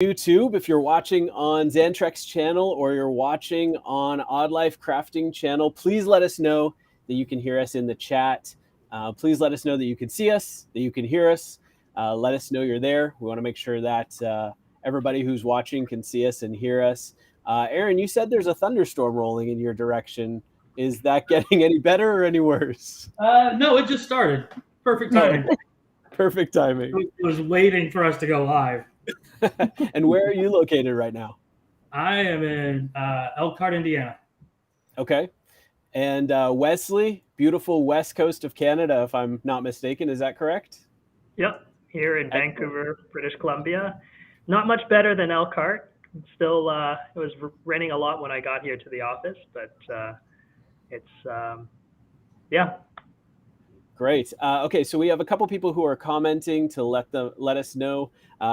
YouTube. If you're watching on Xantrex channel or you're watching on Odd Life Crafting channel, please let us know that you can hear us in the chat. Please let us know that you can see us, that you can hear us. Let us know you're there. We want to make sure that everybody who's watching can see us and hear us. Aaron, you said there's a thunderstorm rolling in your direction. Is that getting any better or any worse? No, it just started. Perfect timing. Perfect timing. I was waiting for us to go live. And where are you located right now? I am in Elkhart, Indiana. Okay. And Wesley, beautiful west coast of Canada, if I'm not mistaken. Is that correct? Yep, here in Vancouver, British Columbia. Not much better than Elkhart. Still, it was raining a lot when I got here to the office, but yeah. Great. Okay, so we have a couple people who are commenting to let us know.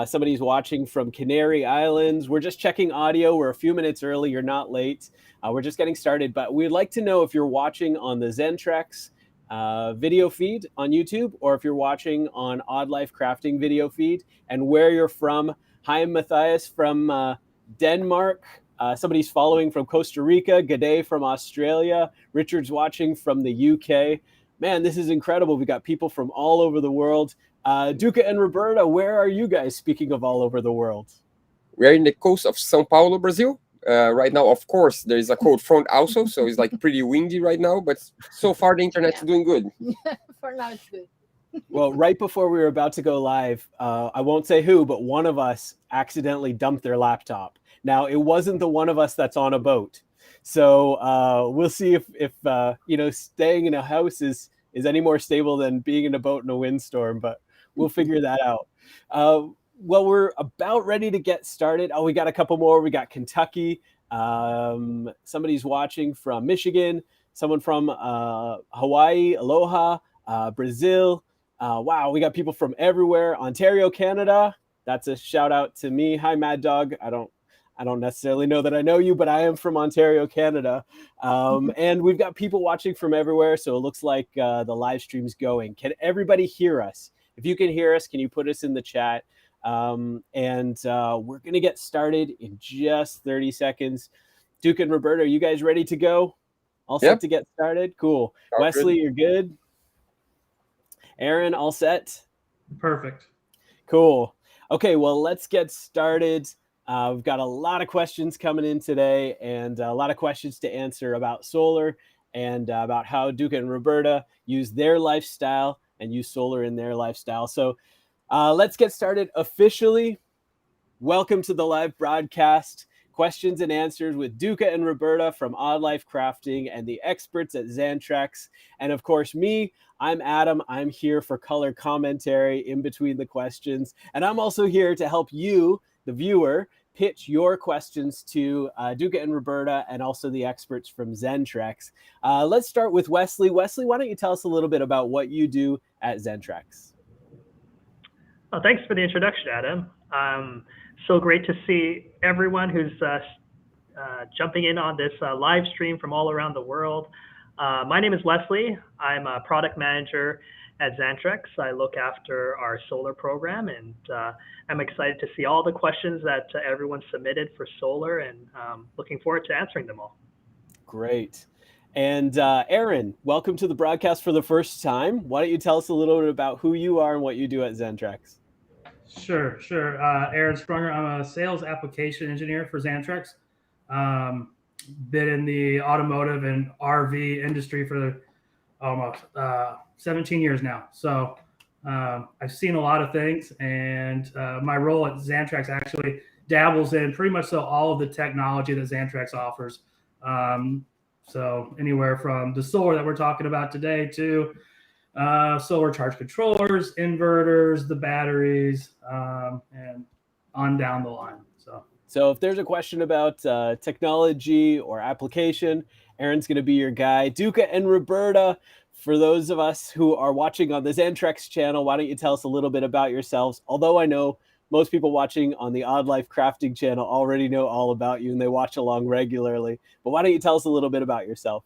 Somebody's watching from Canary Islands. We're just checking audio. We're a few minutes early. You're not late. We're just getting started, but we'd like to know if you're watching on the Xantrex video feed on YouTube, or if you're watching on Odd Life Crafting video feed, and where you're from. Hi, Matthias from Denmark. Somebody's following from Costa Rica. G'day from Australia. Richard's watching from the UK. Man, this is incredible. We got people from all over the world. Duca and Roberta, where are you guys, speaking of all over the world? We're in the coast of São Paulo, Brazil. Right now, of course, there is a cold front also, so it's like pretty windy right now, but so far the internet's doing good. For now, it's good. Well, right before we were about to go live, I won't say who, but one of us accidentally dumped their laptop. Now, it wasn't the one of us that's on a boat. So we'll see if staying in a house is any more stable than being in a boat in a windstorm, but we'll figure that out. Well, we're about ready to get started. Oh, we got a couple more. We got Kentucky. Somebody's watching from Michigan. Someone from Hawaii. Aloha. Brazil. Wow, we got people from everywhere. Ontario, Canada. That's a shout out to me. Hi, Mad Dog. I don't necessarily know that I know you, but I am from Ontario, Canada. And we've got people watching from everywhere, so it looks like the live stream's going. Can everybody hear us? If you can hear us, can you put us in the chat? And we're going to get started in just 30 seconds. Duke and Roberta, are you guys ready to go? All set to get started? Cool. Wesley, you're good? Aaron, all set? Perfect. Cool. Okay, well, let's get started. We've got a lot of questions coming in today, and a lot of questions to answer about solar and about how Duca and Roberta use their lifestyle and use solar in their lifestyle. So let's get started officially. Welcome to the live broadcast. Questions and answers with Duca and Roberta from Odd Life Crafting and the experts at Xantrex. And of course, me, I'm Adam. I'm here for color commentary in between the questions. And I'm also here to help you, the viewer, pitch your questions to Duca and Roberta and also the experts from Xantrex. Let's start with Wesley. Wesley, why don't you tell us a little bit about what you do at Xantrex? Well, thanks for the introduction, Adam. So great to see everyone who's jumping in on this live stream from all around the world. My name is Wesley. I'm a product manager at Xantrex. I look after our solar program, and I'm excited to see all the questions that everyone submitted for solar, and looking forward to answering them all. Great. And Aaron, welcome to the broadcast for the first time. Why don't you tell us a little bit about who you are and what you do at Xantrex? Sure. Aaron Sprunger. I'm a sales application engineer for Xantrex. Been in the automotive and RV industry for almost 17 years now. So I've seen a lot of things, and my role at Xantrex actually dabbles in pretty much all of the technology that Xantrex offers. So anywhere from the solar that we're talking about today to solar charge controllers, inverters, the batteries, and on down the line. So if there's a question about technology or application, Aaron's going to be your guy. Duca and Roberta, for those of us who are watching on the Xantrex channel, why don't you tell us a little bit about yourselves? Although I know most people watching on the Odd Life Crafting channel already know all about you and they watch along regularly. But why don't you tell us a little bit about yourself?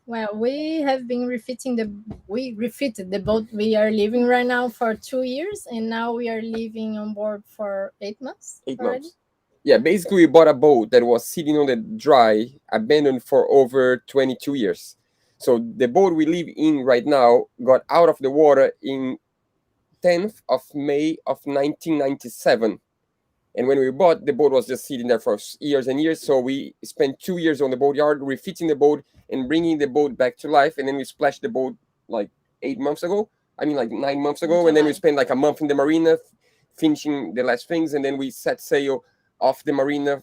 Well, we have been we refitted the boat we are living right now for 2 years, and now we are living on board for 8 months 8 months. Yeah, basically we bought a boat that was sitting on the dry, abandoned for over 22 years. So the boat we live in right now got out of the water in 10th of May of 1997. And when we bought, the boat was just sitting there for years and years. So we spent 2 years on the boatyard, refitting the boat and bringing the boat back to life. And then we splashed the boat like 8 months ago. I mean, like 9 months ago. And then we spent like a month in the marina, finishing the last things. And then we set sail off the marina,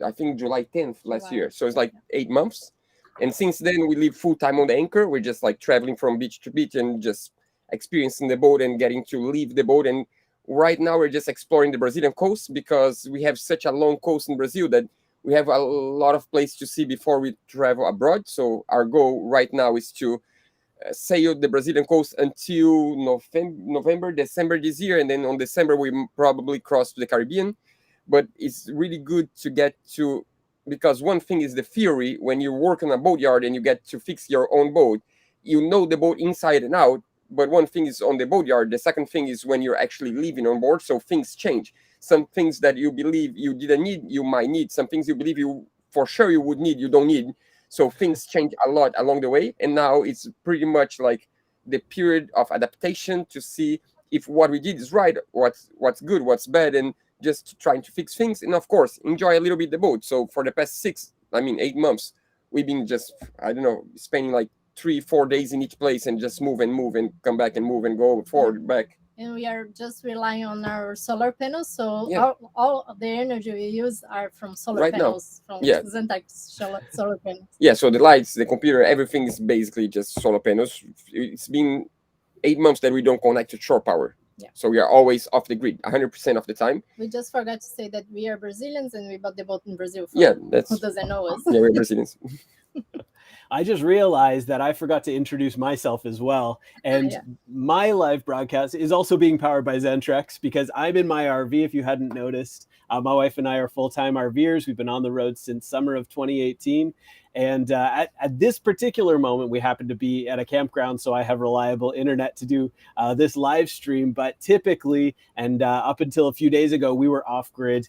I think July 10th last year. So it's like 8 months. And since then, we live full time on the anchor. We're just like traveling from beach to beach and just experiencing the boat and getting to leave the boat. And right now we're just exploring the Brazilian coast because we have such a long coast in Brazil that we have a lot of place to see before we travel abroad. So our goal right now is to sail the Brazilian coast until November, December this year. And then on December, we probably cross to the Caribbean. But it's really good to get to, because one thing is the theory. When you work on a boatyard and you get to fix your own boat, you know the boat inside and out. But one thing is on the boatyard. The second thing is when you're actually living on board. So things change. Some things that you believe you didn't need, you might need. Some things you believe you for sure you would need, you don't need. So things change a lot along the way. And now it's pretty much like the period of adaptation to see if what we did is right, what's good, what's bad, and just trying to fix things. And of course, enjoy a little bit the boat. So for the past 8 months, we've been just, I don't know, spending like 3-4 days in each place and just move and come back and move and go forward, back. And we are just relying on our solar panels. So Yeah. all of the energy we use are from solar Right now. panels, from Yeah. Xantrex solar panels. Yeah, so the lights, the computer, everything is basically just solar panels. It's been 8 months that we don't connect to shore power. Yeah. So we are always off the grid 100% of the time. We just forgot to say that we are Brazilians and we bought the boat in Brazil. For Yeah, that's who doesn't know us. yeah, we're Brazilians. I just realized that I forgot to introduce myself as well. And Yeah. my live broadcast is also being powered by Xantrex because I'm in my RV, if you hadn't noticed. My wife and I are full-time RVers. We've been on the road since summer of 2018. And at this particular moment, we happen to be at a campground, so I have reliable internet to do this live stream. But typically, and up until a few days ago, we were off-grid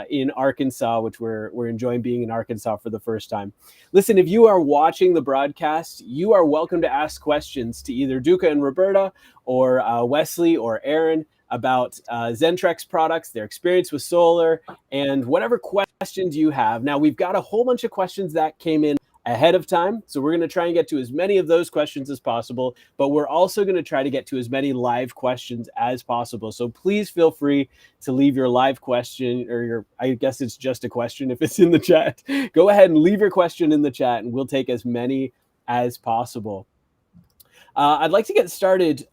in Arkansas, which we're enjoying being in Arkansas for the first time. Listen, if you are watching the broadcast, you are welcome to ask questions to either Duca and Roberta or Wesley or Aaron about Xantrex products, their experience with solar, and whatever questions you have. Now, we've got a whole bunch of questions that came in ahead of time, so we're going to try and get to as many of those questions as possible, but we're also going to try to get to as many live questions as possible. So please feel free to leave your live question, or I guess it's just a question if it's in the chat. Go ahead and leave your question in the chat and we'll take as many as possible. I'd like to get started.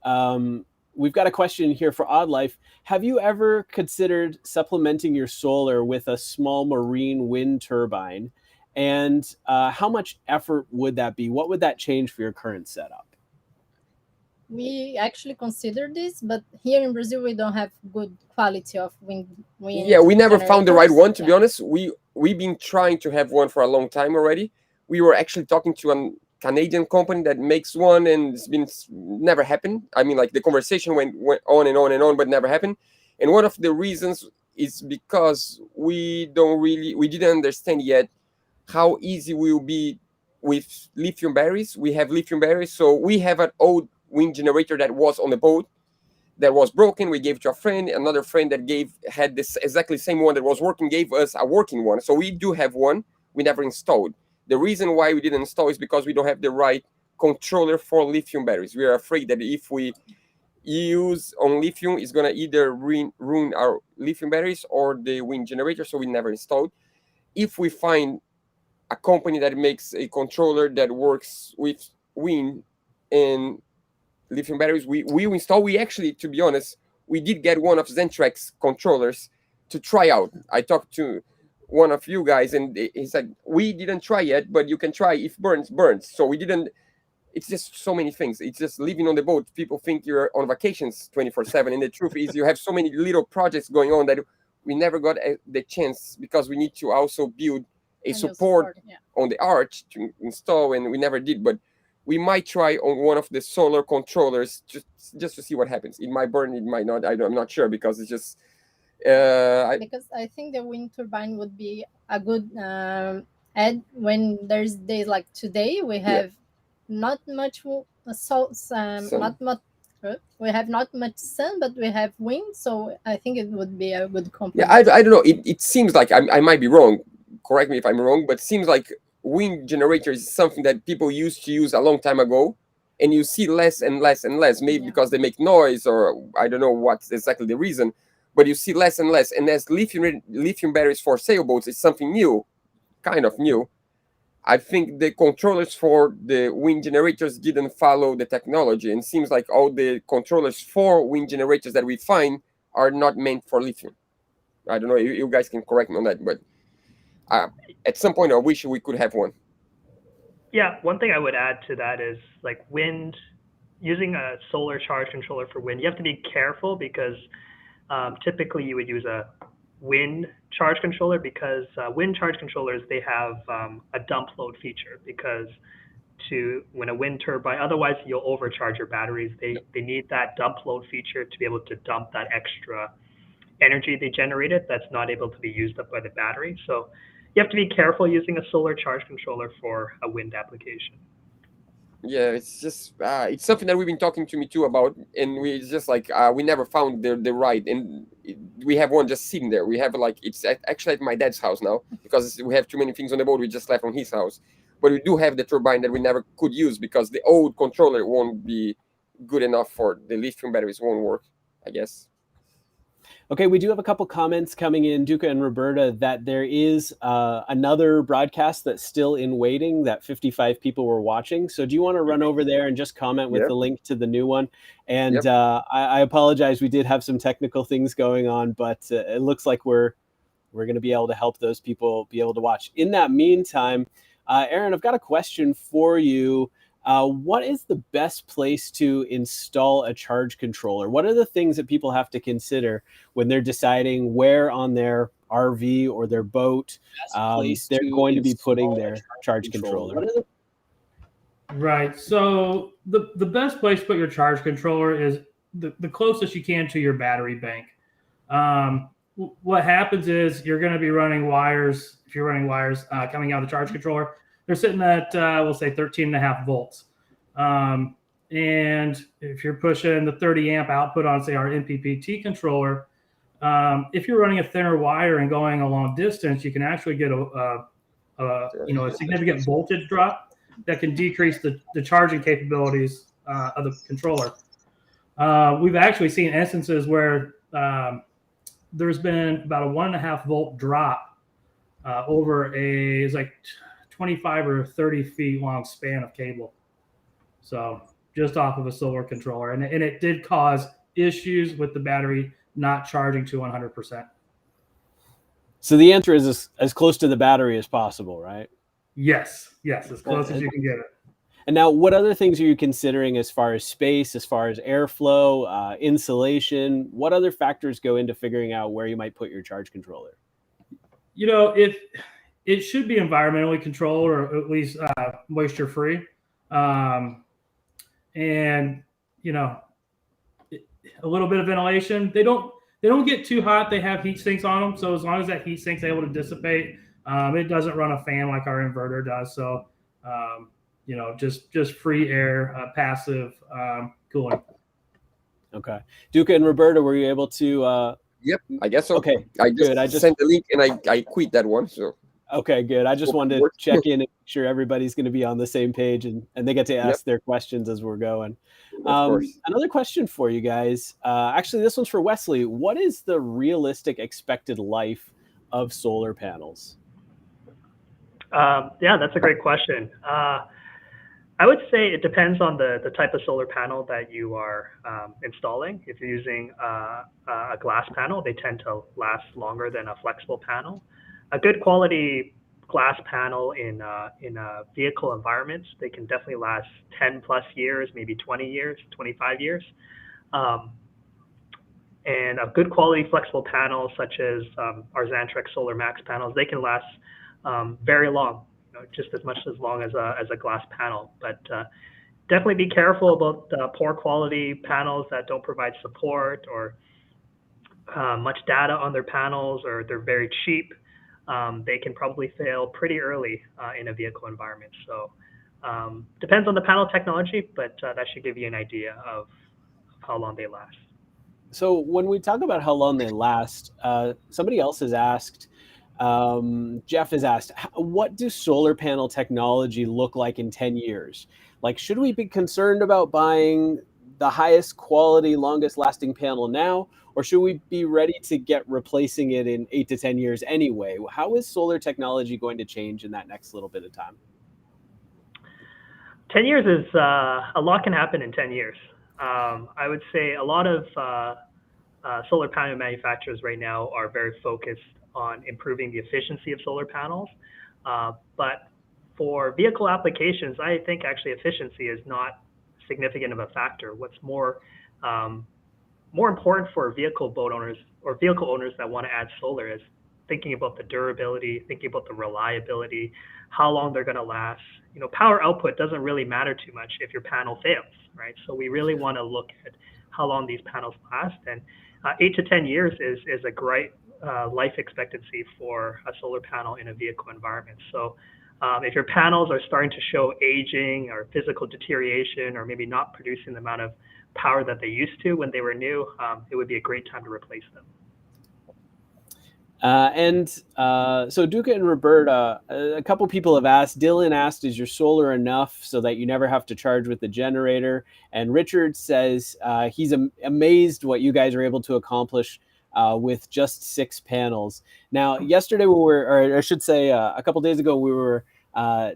We've got a question here for Odd Life. Have you ever considered supplementing your solar with a small marine wind turbine? And how much effort would that be? What would that change for your current setup? We actually considered this, but here in Brazil, we don't have good quality of wind Yeah, we never found the right generators. one, to be honest. We've been trying to have one for a long time already. We were actually talking to a Canadian company that makes one, and it's never happened. I mean, like the conversation went on and on and on, but never happened. And one of the reasons is because we didn't understand yet how easy it will be with lithium batteries. We have lithium batteries, so we have an old wind generator that was on the boat that was broken. We gave it to a friend. Another friend that had this exactly same one that was working gave us a working one. So we do have one. We never installed. The reason why we didn't install is because we don't have the right controller for lithium batteries. We are afraid that if we use on lithium, it's gonna either ruin our lithium batteries or the wind generator. So we never installed. If we find a company that makes a controller that works with wind and lithium batteries, we will install. We actually, to be honest, we did get one of Xantrex controllers to try out. I talked to one of you guys and he said, we didn't try yet, but you can try. If burns. So we didn't. It's just so many things. It's just living on the boat. People think you're on vacations 24/7. And the truth is you have so many little projects going on that we never got the chance because we need to also build a And you support yeah. on the arch to install, and we never did. But we might try on one of the solar controllers just to see what happens. It might burn, it might not. I'm not sure, because it's just because I think the wind turbine would be a good add when there's days like today. We have not much not much. We have not much sun, but we have wind, so I think it would be a good complement. Yeah, I don't know. It seems like I might be wrong. Correct me if I'm wrong, but it seems like wind generators is something that people used to use a long time ago, and you see less and less and less. Maybe because they make noise, or I don't know what's exactly the reason, but you see less and less. And as lithium batteries for sailboats is something new, kind of new. I think the controllers for the wind generators didn't follow the technology, and it seems like all the controllers for wind generators that we find are not meant for lithium. I don't know. You guys can correct me on that, but at some point, I wish we could have one. Yeah, one thing I would add to that is like wind, using a solar charge controller for wind, you have to be careful because typically you would use a wind charge controller, because wind charge controllers, they have a dump load feature, because when a wind turbine, otherwise you'll overcharge your batteries. They need that dump load feature to be able to dump that extra energy they generated that's not able to be used up by the battery. So you have to be careful using a solar charge controller for a wind application. Yeah, it's just it's something that we've been talking to me too about, and we just like we never found the right, and we have one just sitting there. We have like it's actually at my dad's house now, because we have too many things on the board. We just left on his house, but we do have the turbine that we never could use because the old controller won't be good enough for the lithium batteries. Won't work, I guess. Okay, we do have a couple comments coming in, Duca and Roberta, that there is another broadcast that's still in waiting that 55 people were watching. So do you want to run over there and just comment with the link to the new one? And I apologize, we did have some technical things going on, but it looks like we're going to be able to help those people be able to watch. In that meantime, Aaron, I've got a question for you. What is the best place to install a charge controller? What are the things that people have to consider when they're deciding where on their RV or their boat they're going to be putting their charge controller? Right. So the best place to put your charge controller is the closest you can to your battery bank. What happens is you're going to be running wires. If you're running wires coming out of the charge controller, they're sitting at, we'll say 13.5 volts. And if you're pushing the 30 amp output on, say, our MPPT controller, if you're running a thinner wire and going a long distance, you can actually get a significant voltage drop that can decrease the charging capabilities of the controller. We've actually seen instances where there's been about a 1.5 volt drop over it's like 25 or 30 feet long span of cable. So just off of a solar controller. And it did cause issues with the battery not charging to 100%. So the answer is as close to the battery as possible, right? Yes, as close as you can get it. And now, what other things are you considering as far as space, as far as airflow, insulation? What other factors go into figuring out where you might put your charge controller? If it should be environmentally controlled, or at least moisture free, and a little bit of ventilation. They don't get too hot. They have heat sinks on them, so as long as that heat sink's able to dissipate, it doesn't run a fan like our inverter does. So just free air, passive cooling. Okay, Duca and Roberta, were you able to? Yep, I guess so. Okay, I just sent the link and I quit that one. So okay, good. I just wanted to check in and make sure everybody's going to be on the same page and they get to ask their questions as we're going. Another question for you guys. Actually, this one's for Wesley. What is the realistic expected life of solar panels? Yeah, that's a great question. I would say it depends on the type of solar panel that you are installing. If you're using a glass panel, they tend to last longer than a flexible panel. A good quality glass panel in vehicle environments, they can definitely last 10 plus years, maybe 20 years, 25 years. And a good quality flexible panel, such as our Xantrex Solar Max panels, they can last very long, just as much as long as a glass panel. But definitely be careful about poor quality panels that don't provide support or much data on their panels, or they're very cheap. They can probably fail pretty early in a vehicle environment. So depends on the panel technology, but that should give you an idea of how long they last. So when we talk about how long they last, somebody else has asked, Jeff has asked, what do solar panel technology look like in 10 years? Like, should we be concerned about buying the highest quality, longest lasting panel now, or should we be ready to get replacing it in 8 to 10 years anyway? How is solar technology going to change in that next little bit of time? 10 years is a lot can happen in 10 years. I would say a lot of solar panel manufacturers right now are very focused on improving the efficiency of solar panels. But for vehicle applications, I think actually efficiency is not significant of a factor. What's more important for vehicle boat owners or vehicle owners that want to add solar is thinking about the durability, thinking about the reliability, how long they're going to last. Power output doesn't really matter too much if your panel fails, right? So we really want to look at how long these panels last, and 8 to 10 years is a great life expectancy for a solar panel in a vehicle environment. So if your panels are starting to show aging or physical deterioration, or maybe not producing the amount of power that they used to when they were new, it would be a great time to replace them. So Duca and Roberta, a couple people have asked. Dylan asked, is your solar enough so that you never have to charge with the generator? And Richard says he's amazed what you guys are able to accomplish with just 6 panels. Now, yesterday or I should say a couple days ago, we were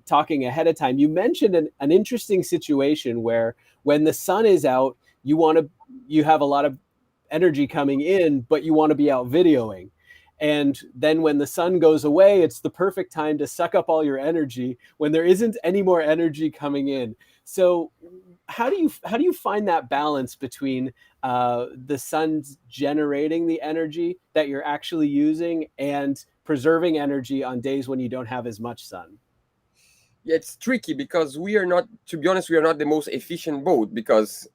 talking ahead of time. You mentioned an interesting situation where when the sun is out, you have a lot of energy coming in, but you want to be out videoing. And then when the sun goes away, it's the perfect time to suck up all your energy when there isn't any more energy coming in. So how do you find that balance between the sun's generating the energy that you're actually using and preserving energy on days when you don't have as much sun? Yeah, it's tricky because we are not the most efficient boat, because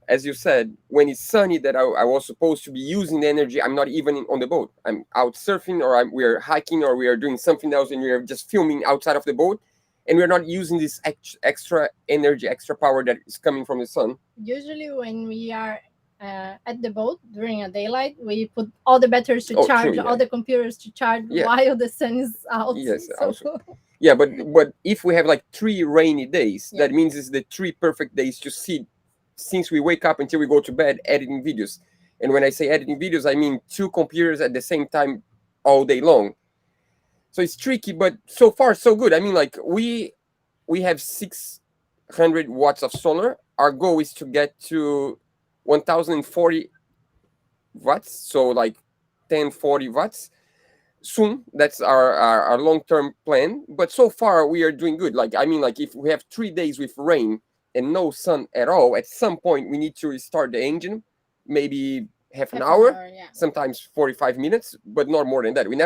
as you said, when it's sunny that I was supposed to be using the energy, I'm not even on the boat. I'm out surfing, or we're hiking, or we are doing something else, and we are just filming outside of the boat, and we're not using this extra energy, extra power that is coming from the sun. Usually when we are at the boat during a daylight, we put all the batteries to charge, all the computers to charge while the sun is out. Yes, also. Yeah, but if we have like 3 rainy days, that means it's the 3 perfect days to see, since we wake up until we go to bed, editing videos. And when I say editing videos, I mean 2 computers at the same time all day long. So it's tricky, but so far so good. I mean, like we have 600 watts of solar. Our goal is to get to 1040 watts, so like 1040 watts soon. That's our long-term plan. But so far we are doing good. Like, I mean, like if we have 3 days with rain and no sun at all, at some point we need to restart the engine, maybe half an hour, sometimes 45 minutes, but not more than that. We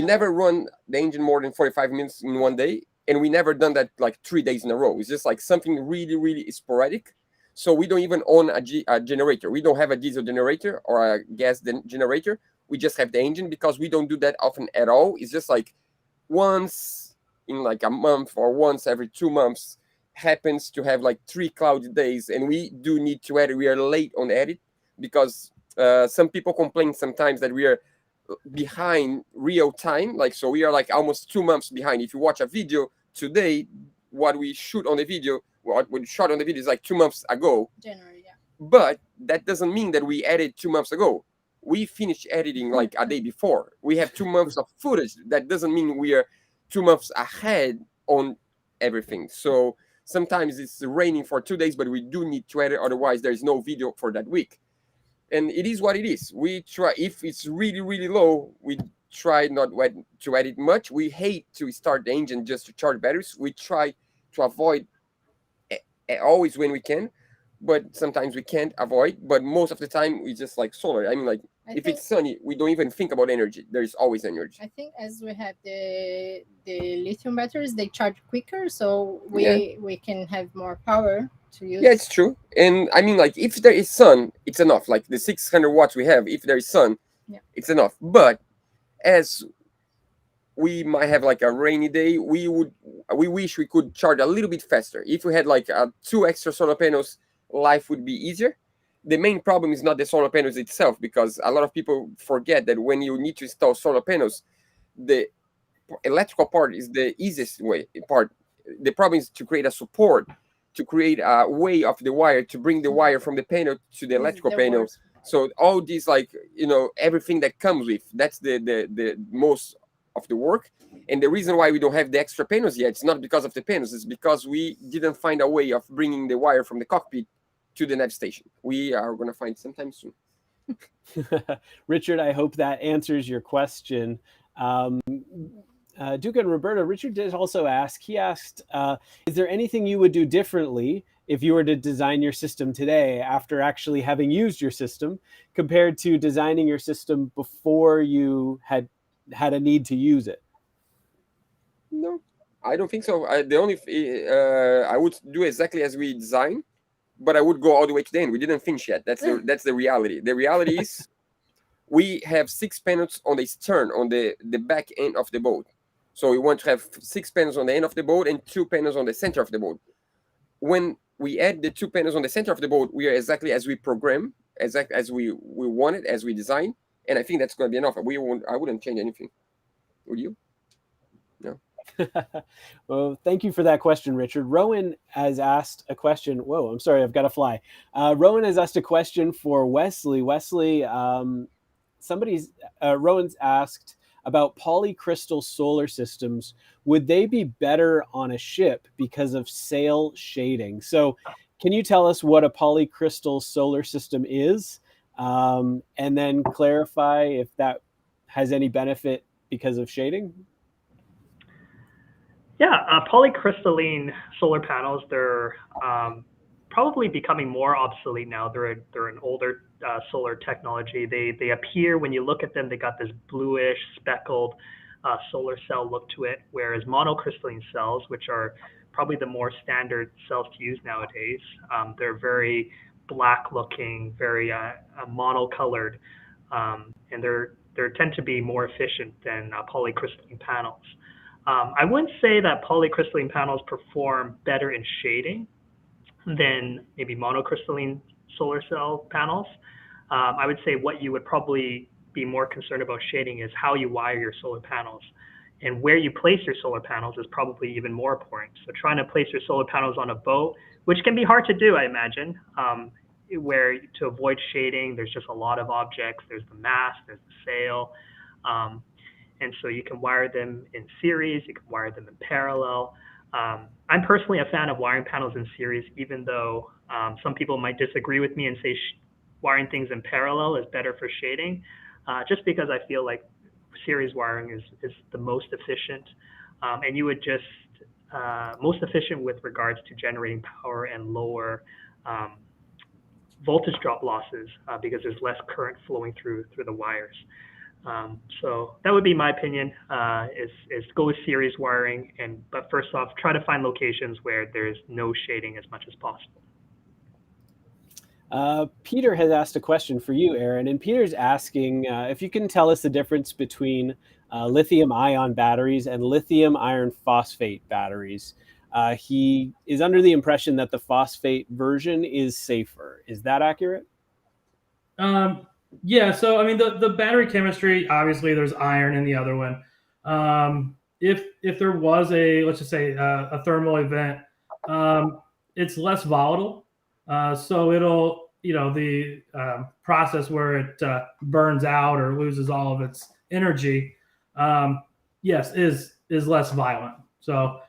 never run the engine more than 45 minutes in one day, and we never done that like 3 days in a row. It's just like something really, really sporadic. So we don't even own a generator. We don't have a diesel generator or a gas generator. We just have the engine, because we don't do that often at all. It's just like once in like a month or once every 2 months happens to have like 3 cloudy days, and we do need to edit. We are late on the edit because some people complain sometimes that we are behind real time. Like, so we are like almost 2 months behind. If you watch a video today, what we shot on the video is like 2 months ago. January, yeah. But that doesn't mean that we edited 2 months ago. We finished editing like a day before. We have 2 months of footage. That doesn't mean we are 2 months ahead on everything. So sometimes it's raining for 2 days, but we do need to edit. Otherwise, there is no video for that week. And it is what it is. We try, if it's really, really low, we try not to edit much. We hate to start the engine just to charge batteries. We try to avoid always when we can, but sometimes we can't avoid. But most of the time, we just like solar. I mean, like If it's sunny, we don't even think about energy. There is always energy. I think as we have the lithium batteries, they charge quicker, so we can have more power to use. Yeah, it's true. And I mean, like, if there is sun, it's enough. Like the 600 watts we have, if there is sun, it's enough. But as we might have like a rainy day, we wish we could charge a little bit faster. If we had like 2 extra solar panels, life would be easier. The main problem is not the solar panels itself, because a lot of people forget that when you need to install solar panels, the electrical part is the easiest part. The problem is to create a support, to create a way of the wire, to bring the wire from the panel to the electrical panel. So all these, like, everything that comes with, that's the most of the work. And the reason why we don't have the extra panels yet, it's not because of the panels, it's because we didn't find a way of bringing the wire from the cockpit to the nav station. We are going to find sometime soon. Richard, I hope that answers your question. Duca and Roberta, Richard did also ask, he asked, is there anything you would do differently if you were to design your system today after actually having used your system compared to designing your system before you had a need to use it? No, I don't think so. The only I would do exactly as we designed, but I would go all the way to the end. We didn't finish yet. That's the reality. The reality is we have 6 panels on the stern, on the back end of the boat. So we want to have 6 panels on the end of the boat and 2 panels on the center of the boat. When we add the 2 panels on the center of the boat, we are exactly as we program, exactly as we wanted, as we designed. And I think that's going to be enough. I wouldn't change anything. Would you? No. Well, thank you for that question, Richard. Rowan has asked a question. Whoa, I'm sorry, I've got to fly. Rowan has asked a question for Wesley. Wesley, Rowan's asked about polycrystal solar systems. Would they be better on a ship because of sail shading? So can you tell us what a polycrystal solar system is? And then clarify if that has any benefit because of shading? Yeah, polycrystalline solar panels, they're probably becoming more obsolete now. They're an older solar technology. They appear, when you look at them, they got this bluish speckled solar cell look to it, whereas monocrystalline cells, which are probably the more standard cells to use nowadays, they're very black looking, very monocolored, and they tend to be more efficient than polycrystalline panels. I wouldn't say that polycrystalline panels perform better in shading than maybe monocrystalline solar cell panels. I would say what you would probably be more concerned about shading is how you wire your solar panels. And where you place your solar panels is probably even more important. So trying to place your solar panels on a boat, which can be hard to do, I imagine, where to avoid shading, there's just a lot of objects. There's the mast, there's the sail. And so you can wire them in series, you can wire them in parallel. I'm personally a fan of wiring panels in series, even though some people might disagree with me and say wiring things in parallel is better for shading, just because I feel like series wiring is the most efficient. And you would just, most efficient with regards to generating power and lower voltage drop losses because there's less current flowing through the wires. So that would be my opinion, is go with series wiring, but first off, try to find locations where there's no shading as much as possible. Peter has asked a question for you, Aaron, and Peter's asking if you can tell us the difference between lithium-ion batteries and lithium iron phosphate batteries. He is under the impression that the phosphate version is safer. Is that accurate? Yeah, so I mean the battery chemistry, obviously there's iron in the other one. If there was let's just say a thermal event, it's less volatile. So it'll, the process where it burns out or loses all of its energy, yes, is less violent. So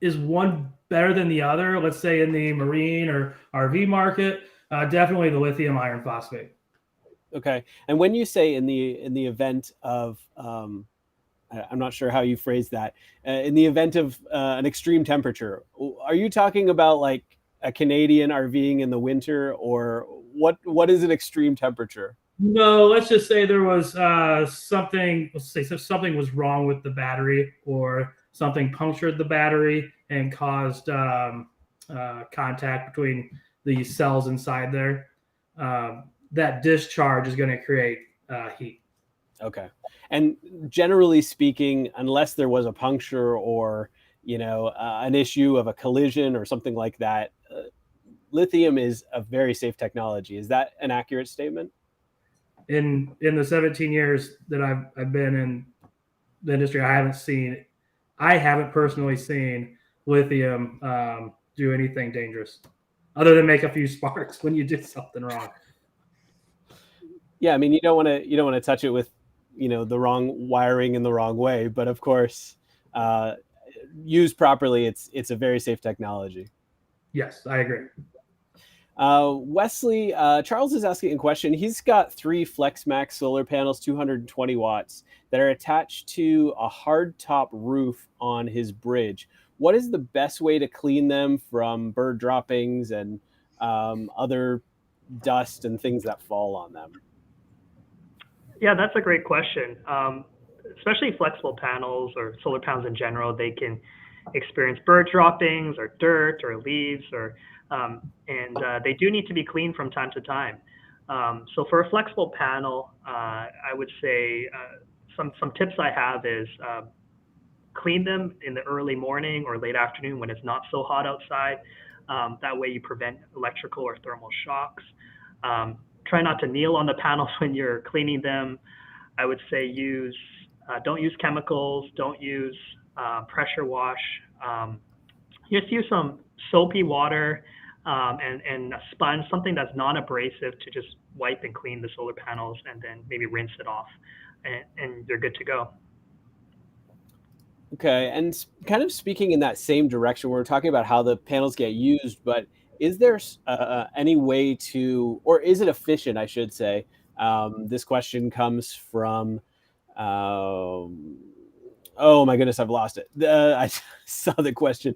is one better than the other? Let's say in the marine or RV market. Definitely the lithium iron phosphate. Okay. And when you say in the event of, I'm not sure how you phrase that, in the event of an extreme temperature, are you talking about like a Canadian RVing in the winter, or what is an extreme temperature? No, let's just say there was something. Let's say something was wrong with the battery, or something punctured the battery and caused contact between the cells inside there. That discharge is going to create heat. Okay. And generally speaking, unless there was a puncture or, you know, an issue of a collision or something like that, lithium is a very safe technology. Is that an accurate statement? In the 17 years that I've been in the industry, I haven't personally seen lithium do anything dangerous, other than make a few sparks when you do something wrong. Yeah, I mean, you don't want to touch it with, you know, the wrong wiring in the wrong way, but of course, used properly, it's a very safe technology. Yes, I agree. Wesley, Charles is asking a question. He's got 3 FlexMax solar panels, 220 watts, that are attached to a hardtop roof on his bridge. What is the best way to clean them from bird droppings and other dust and things that fall on them? Yeah, that's a great question. Especially flexible panels or solar panels in general, they can experience bird droppings or dirt or leaves, and they do need to be cleaned from time to time. So for a flexible panel, I would say some tips I have is clean them in the early morning or late afternoon when it's not so hot outside. That way you prevent electrical or thermal shocks. Try not to kneel on the panels when you're cleaning them. I would say don't use chemicals, don't use pressure wash. Just use some soapy water and a sponge, something that's non-abrasive, to just wipe and clean the solar panels, and then maybe rinse it off, and you're good to go. Okay, and kind of speaking in that same direction, we're talking about how the panels get used, but is there any way to, or is it efficient, I should say? This question comes from, oh my goodness, I've lost it. I saw the question.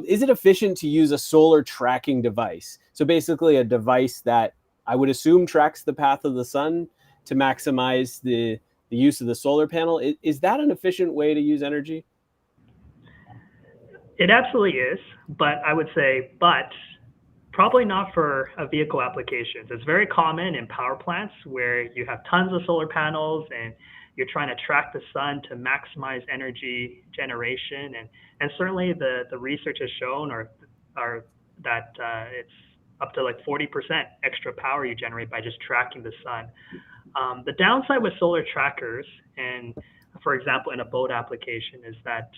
Is it efficient to use a solar tracking device? So basically a device that I would assume tracks the path of the sun to maximize the use of the solar panel. Is that an efficient way to use energy? It absolutely is, but I would say, probably not for a vehicle applications. It's very common in power plants where you have tons of solar panels and you're trying to track the sun to maximize energy generation. And certainly the research has shown that it's up to like 40% extra power you generate by just tracking the sun. The downside with solar trackers, and for example, in a boat application, is that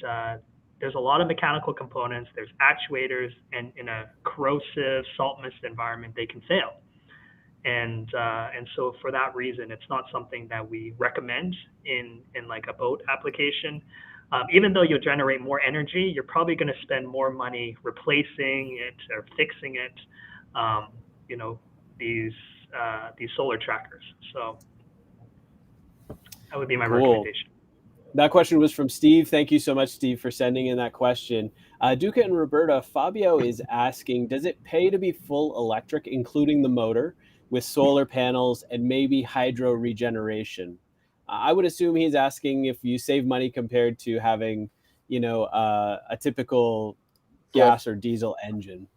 there's a lot of mechanical components, there's actuators, and in a corrosive salt mist environment, they can fail. And so for that reason, it's not something that we recommend in like a boat application. Even though you'll generate more energy, you're probably going to spend more money replacing it or fixing it, these solar trackers. So that would be my recommendation. That question was from Steve. Thank you so much, Steve, for sending in that question. Duca and Roberta, Fabio is asking, does it pay to be full electric, including the motor, with solar panels and maybe hydro regeneration? I would assume he's asking if you save money compared to having, a typical gas or diesel engine.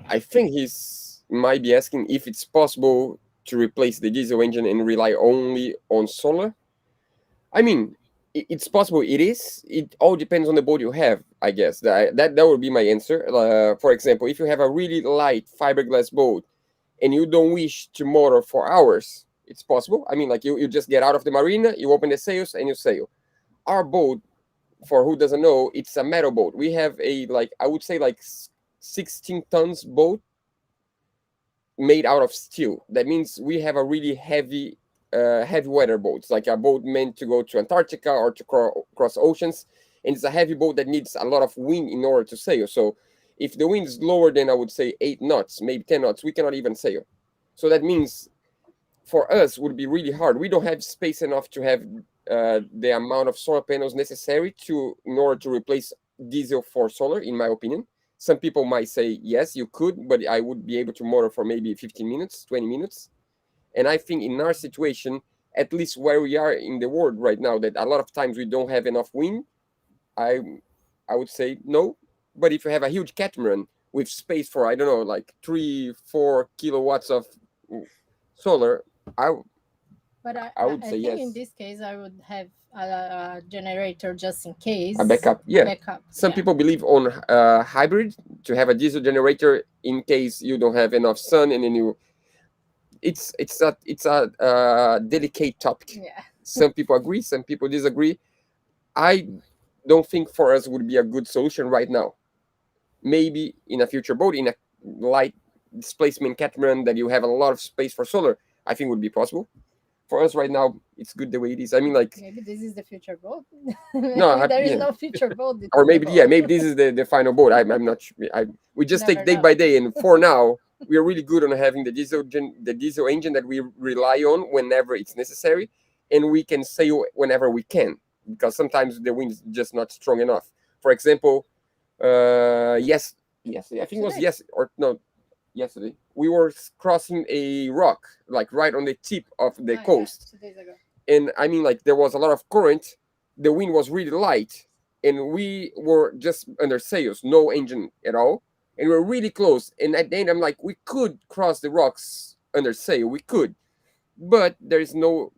I think he's might be asking if it's possible to replace the diesel engine and rely only on solar. I mean, it's possible. It is. It all depends on the boat you have, I guess. That would be my answer. For example, if you have a really light fiberglass boat and you don't wish to motor for hours, it's possible. I mean, like you just get out of the marina, you open the sails, and you sail. Our boat, for who doesn't know, it's a metal boat. We have I would say 16 tons boat made out of steel. That means we have a really heavy weather boat. It's like a boat meant to go to Antarctica or to cross oceans, and it's a heavy boat that needs a lot of wind in order to sail. So if the wind is lower than, I would say, 8 knots, maybe 10 knots, we cannot even sail. So that means for us would be really hard. We don't have space enough to have the amount of solar panels necessary in order to replace diesel for solar, in my opinion. Some people might say, yes, you could, but I would be able to motor for maybe 15 minutes, 20 minutes. And I think in our situation, at least where we are in the world right now, that a lot of times we don't have enough wind, I would say no. But if you have a huge catamaran with space for, I don't know, like 3-4 kilowatts of solar, I would say think yes. in this case, I would have a generator just in case. A backup, yeah. Backup, Some people believe on hybrid, to have a diesel generator in case you don't have enough sun, and then you. It's a delicate topic. Yeah. Some people agree, some people disagree. I don't think for us would be a good solution right now. Maybe in a future boat, in a light displacement catamaran that you have a lot of space for solar, I think would be possible. For us right now, it's good the way it is. I mean, like, maybe this is the future boat. No, there is no future boat. Or maybe maybe this is the final boat. I'm not sure. We just take day by day, and for now we are really good on having the diesel engine that we rely on whenever it's necessary, and we can sail whenever we can, because sometimes the wind is just not strong enough. For example, yesterday, I think it was yesterday, we were crossing a rock, like right on the tip of the coast. 2 days ago. And I mean, like, there was a lot of current, the wind was really light, and we were just under sails, no engine at all, and we were really close. And at the end, I'm like, we could cross the rocks under sail, we could, but there's no,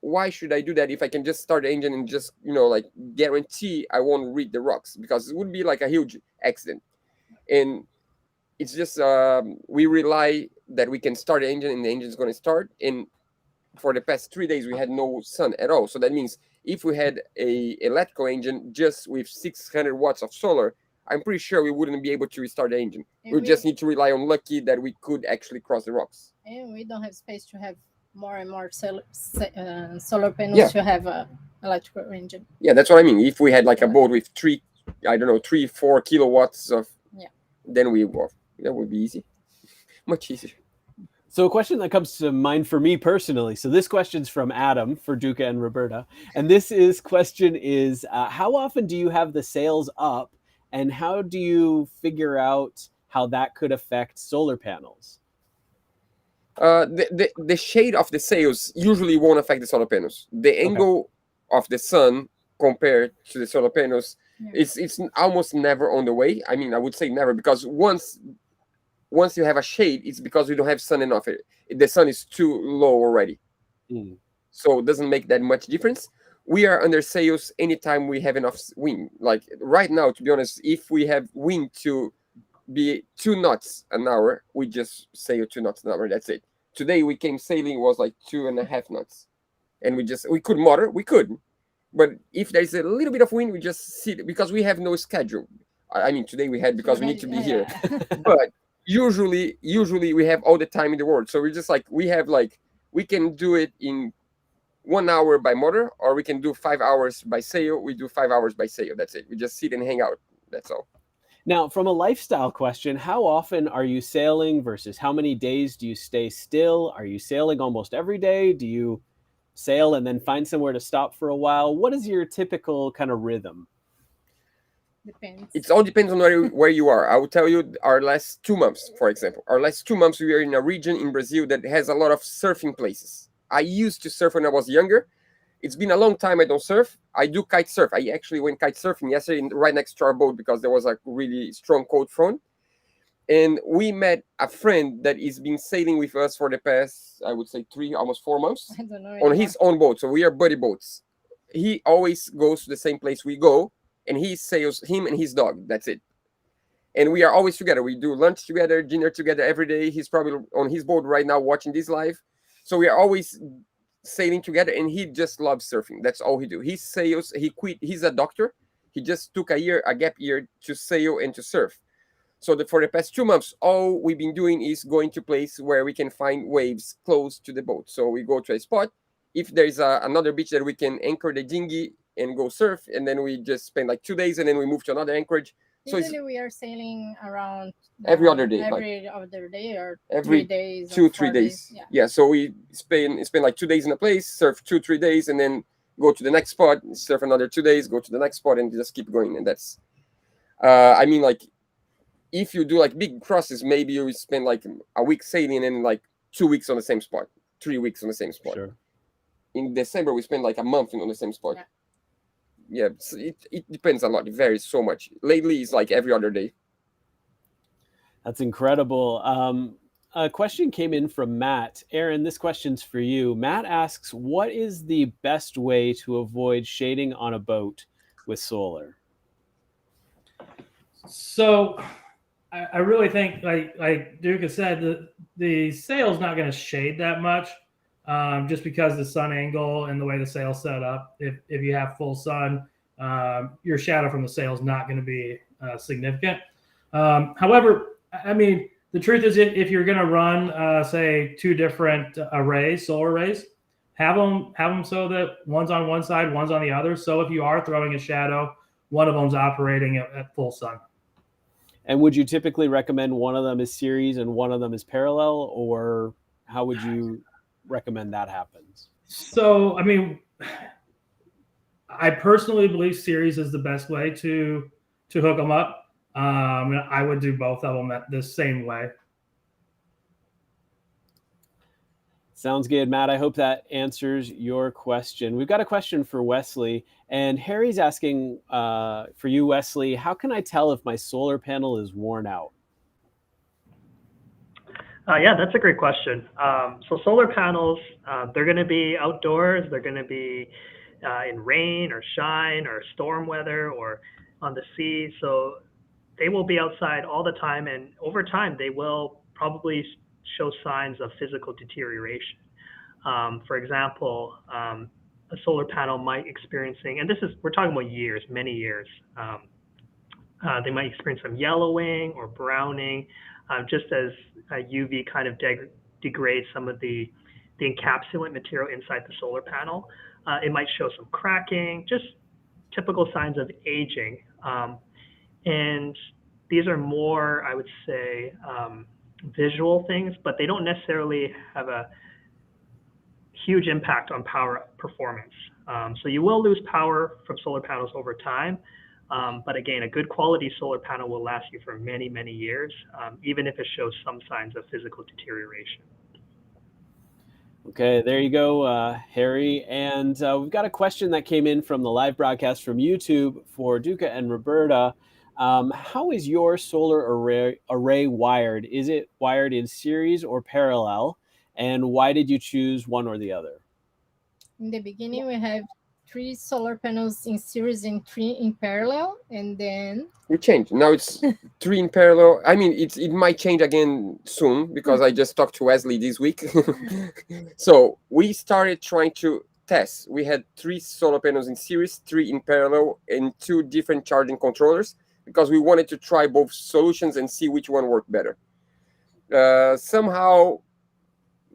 why should I do that if I can just start the engine and just, like, guarantee I won't read the rocks, because it would be like a huge accident. And it's just we rely that we can start the engine and the engine is going to start. And for the past 3 days, we had no sun at all. So that means if we had a electrical engine just with 600 watts of solar, I'm pretty sure we wouldn't be able to restart the engine. We just need to rely on lucky that we could actually cross the rocks. And we don't have space to have more and more solar panels to have a electrical engine. Yeah, that's what I mean. If we had like a boat with 3-4 kilowatts of, then that would be easy, much easier. So a question that comes to mind for me personally. So this question's from Adam for Duca and Roberta. And question is, how often do you have the sails up, and how do you figure out how that could affect solar panels? The shade of the sails usually won't affect the solar panels. The angle of the sun compared to the solar panels, it's almost never on the way. I mean, I would say never, because once you have a shade, it's because we don't have sun enough. The sun is too low already. So it doesn't make that much difference. We are under sails anytime we have enough wind. Like right now, to be honest, if we have wind to be 2 knots an hour, we just sail 2 knots an hour. That's it. Today we came sailing, was like 2.5 knots, and we could motor, but if there's a little bit of wind, we just sit, because we have no schedule. I mean, today we had, because we need to be here, but usually we have all the time in the world. So we're just like, we can do it in 1 hour by motor, or we can do 5 hours by sail. We do 5 hours by sail. That's it. We just sit and hang out. That's all. Now, from a lifestyle question, how often are you sailing versus how many days do you stay still? Are you sailing almost every day? Do you sail and then find somewhere to stop for a while? What is your typical kind of rhythm? Depends. It all depends on where you are. I will tell you, our last 2 months, for example, we are in a region in Brazil that has a lot of surfing places. I used to surf when I was younger. It's been a long time I don't surf. I do kite surf. I actually went kite surfing yesterday right next to our boat, because there was a really strong cold front. And we met a friend that has been sailing with us for the past, I would say, 3, almost 4 months, I don't know, on his own boat. So we are buddy boats. He always goes to the same place we go, and he sails, him and his dog. That's it. And we are always together. We do lunch together, dinner together every day. He's probably on his boat right now watching this live. So we are always sailing together, and he just loves surfing. That's all he do. He sails. He quit. He's a doctor. He just took a gap year to sail and to surf. So for the past 2 months, all we've been doing is going to place where we can find waves close to the boat. So we go to a spot. If there's another beach that we can anchor the dinghy and go surf, and then we just spend like 2 days, and then we move to another anchorage. So usually we are sailing around every other day, or every 3 days, 2-3 days. Yeah. So we spend like 2 days in a place, surf 2-3 days, and then go to the next spot, surf another 2 days, go to the next spot, and just keep going. And that's, I mean, like, if you do like big crosses, maybe you spend like a week sailing and like 2 weeks on the same spot, 3 weeks on the same spot. Sure. In December, we spend like a month on the same spot. Yeah, so it depends a lot. It varies so much. Lately, it's like every other day. That's incredible. A question came in from Matt. Aaron, this question's for you. Matt asks, what is the best way to avoid shading on a boat with solar? So I really think, like Duke has said, the sail's not going to shade that much, just because the sun angle and the way the sail's set up. If you have full sun, your shadow from the sail is not going to be significant. However, I mean, the truth is, if you're going to run, say, 2 different arrays, solar arrays, have them so that one's on one side, one's on the other. So if you are throwing a shadow, one of them's operating at full sun. And would you typically recommend one of them is series and one of them is parallel, or how would you recommend that happens? So, I mean, I personally believe series is the best way to hook them up. I would do both of them the same way. Sounds good, Matt. I hope that answers your question. We've got a question for Wesley, and Harry's asking for you, Wesley, how can I tell if my solar panel is worn out? Yeah, that's a great question. So solar panels, they're going to be outdoors. They're going to be in rain or shine or storm weather or on the sea. So they will be outside all the time. And over time, they will probably show signs of physical deterioration. For example, a solar panel might experiencing, and we're talking about years, many years. They might experience some yellowing or browning, just as UV kind of degrades some of the encapsulant material inside the solar panel. It might show some cracking, just typical signs of aging. And these are more, I would say, visual things, but they don't necessarily have a huge impact on power performance. So you will lose power from solar panels over time. But again, a good quality solar panel will last you for many, many years, even if it shows some signs of physical deterioration. Okay, there you go, Harry. And we've got a question that came in from the live broadcast from YouTube for Duca and Roberta. How is your solar array wired? Is it wired in series or parallel? And why did you choose one or the other? In the beginning, we have 3 solar panels in series and 3 in parallel, and then we changed. Now it's 3 in parallel. I mean, it might change again soon because I just talked to Wesley this week. So we started trying to test. We had 3 solar panels in series, 3 in parallel, and 2 different charging controllers because we wanted to try both solutions and see which one worked better. Somehow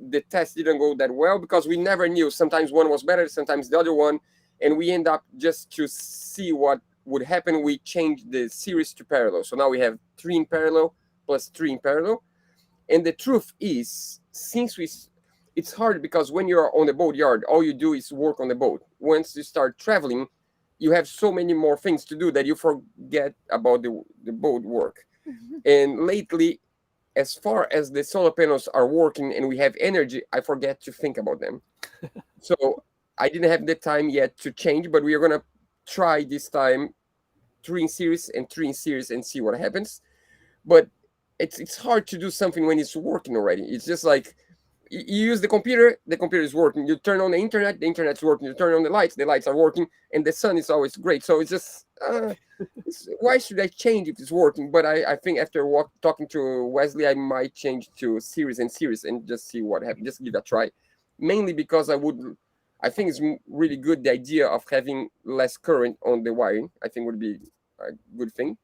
the test didn't go that well because we never knew. Sometimes one was better, sometimes the other one. And we end up, just to see what would happen, we changed the series to parallel. So now we have 3 in parallel plus 3 in parallel. And the truth is, it's hard because when you're on the boat yard, all you do is work on the boat. Once you start traveling, you have so many more things to do that you forget about the boat work. And lately, as far as the solar panels are working and we have energy, I forget to think about them. So I didn't have the time yet to change, but we are going to try this time 3 in series and 3 in series and see what happens. But it's hard to do something when it's working already. It's just like you use the computer is working. You turn on the internet's working. You turn on the lights are working, and the sun is always great. So it's just, why should I change if it's working? But I think after talking to Wesley, I might change to series and just see what happens. Just give it a try. Mainly because I think it's really good, the idea of having less current on the wiring. I think would be a good thing.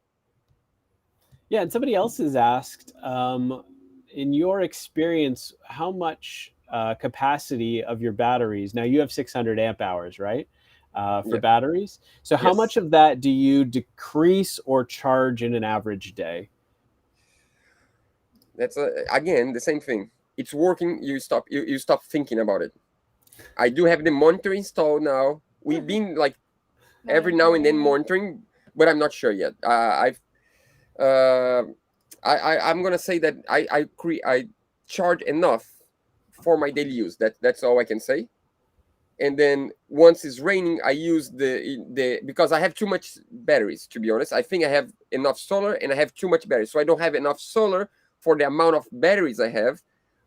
Yeah, and somebody else has asked, in your experience, how much capacity of your batteries, now you have 600 amp hours, right, for batteries? So how much of that do you decrease or charge in an average day? That's, again, the same thing. It's working, you stop thinking about it. I do have the monitor installed now. We've been like every now and then monitoring, but I'm not sure yet. I'm gonna say that I charge enough for my daily use. That's all I can say. And then once it's raining, I use the because I have too much batteries, to be honest. I think I have enough solar and I have too much batteries. So I don't have enough solar for the amount of batteries I have,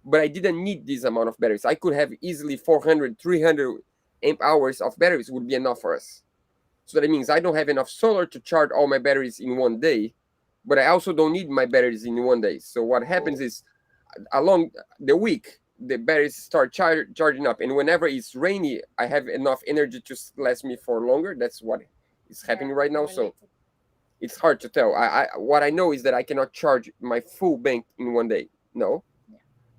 but I didn't need this amount of batteries. I could have easily 400, 300 amp hours of batteries would be enough for us. So that means I don't have enough solar to charge all my batteries in one day, but I also don't need my batteries in one day. So what happens is along the week, the batteries start charging up, and whenever it's rainy, I have enough energy to last me for longer. That's what is happening right now. So it's hard to tell. What I know is that I cannot charge my full bank in one day. No,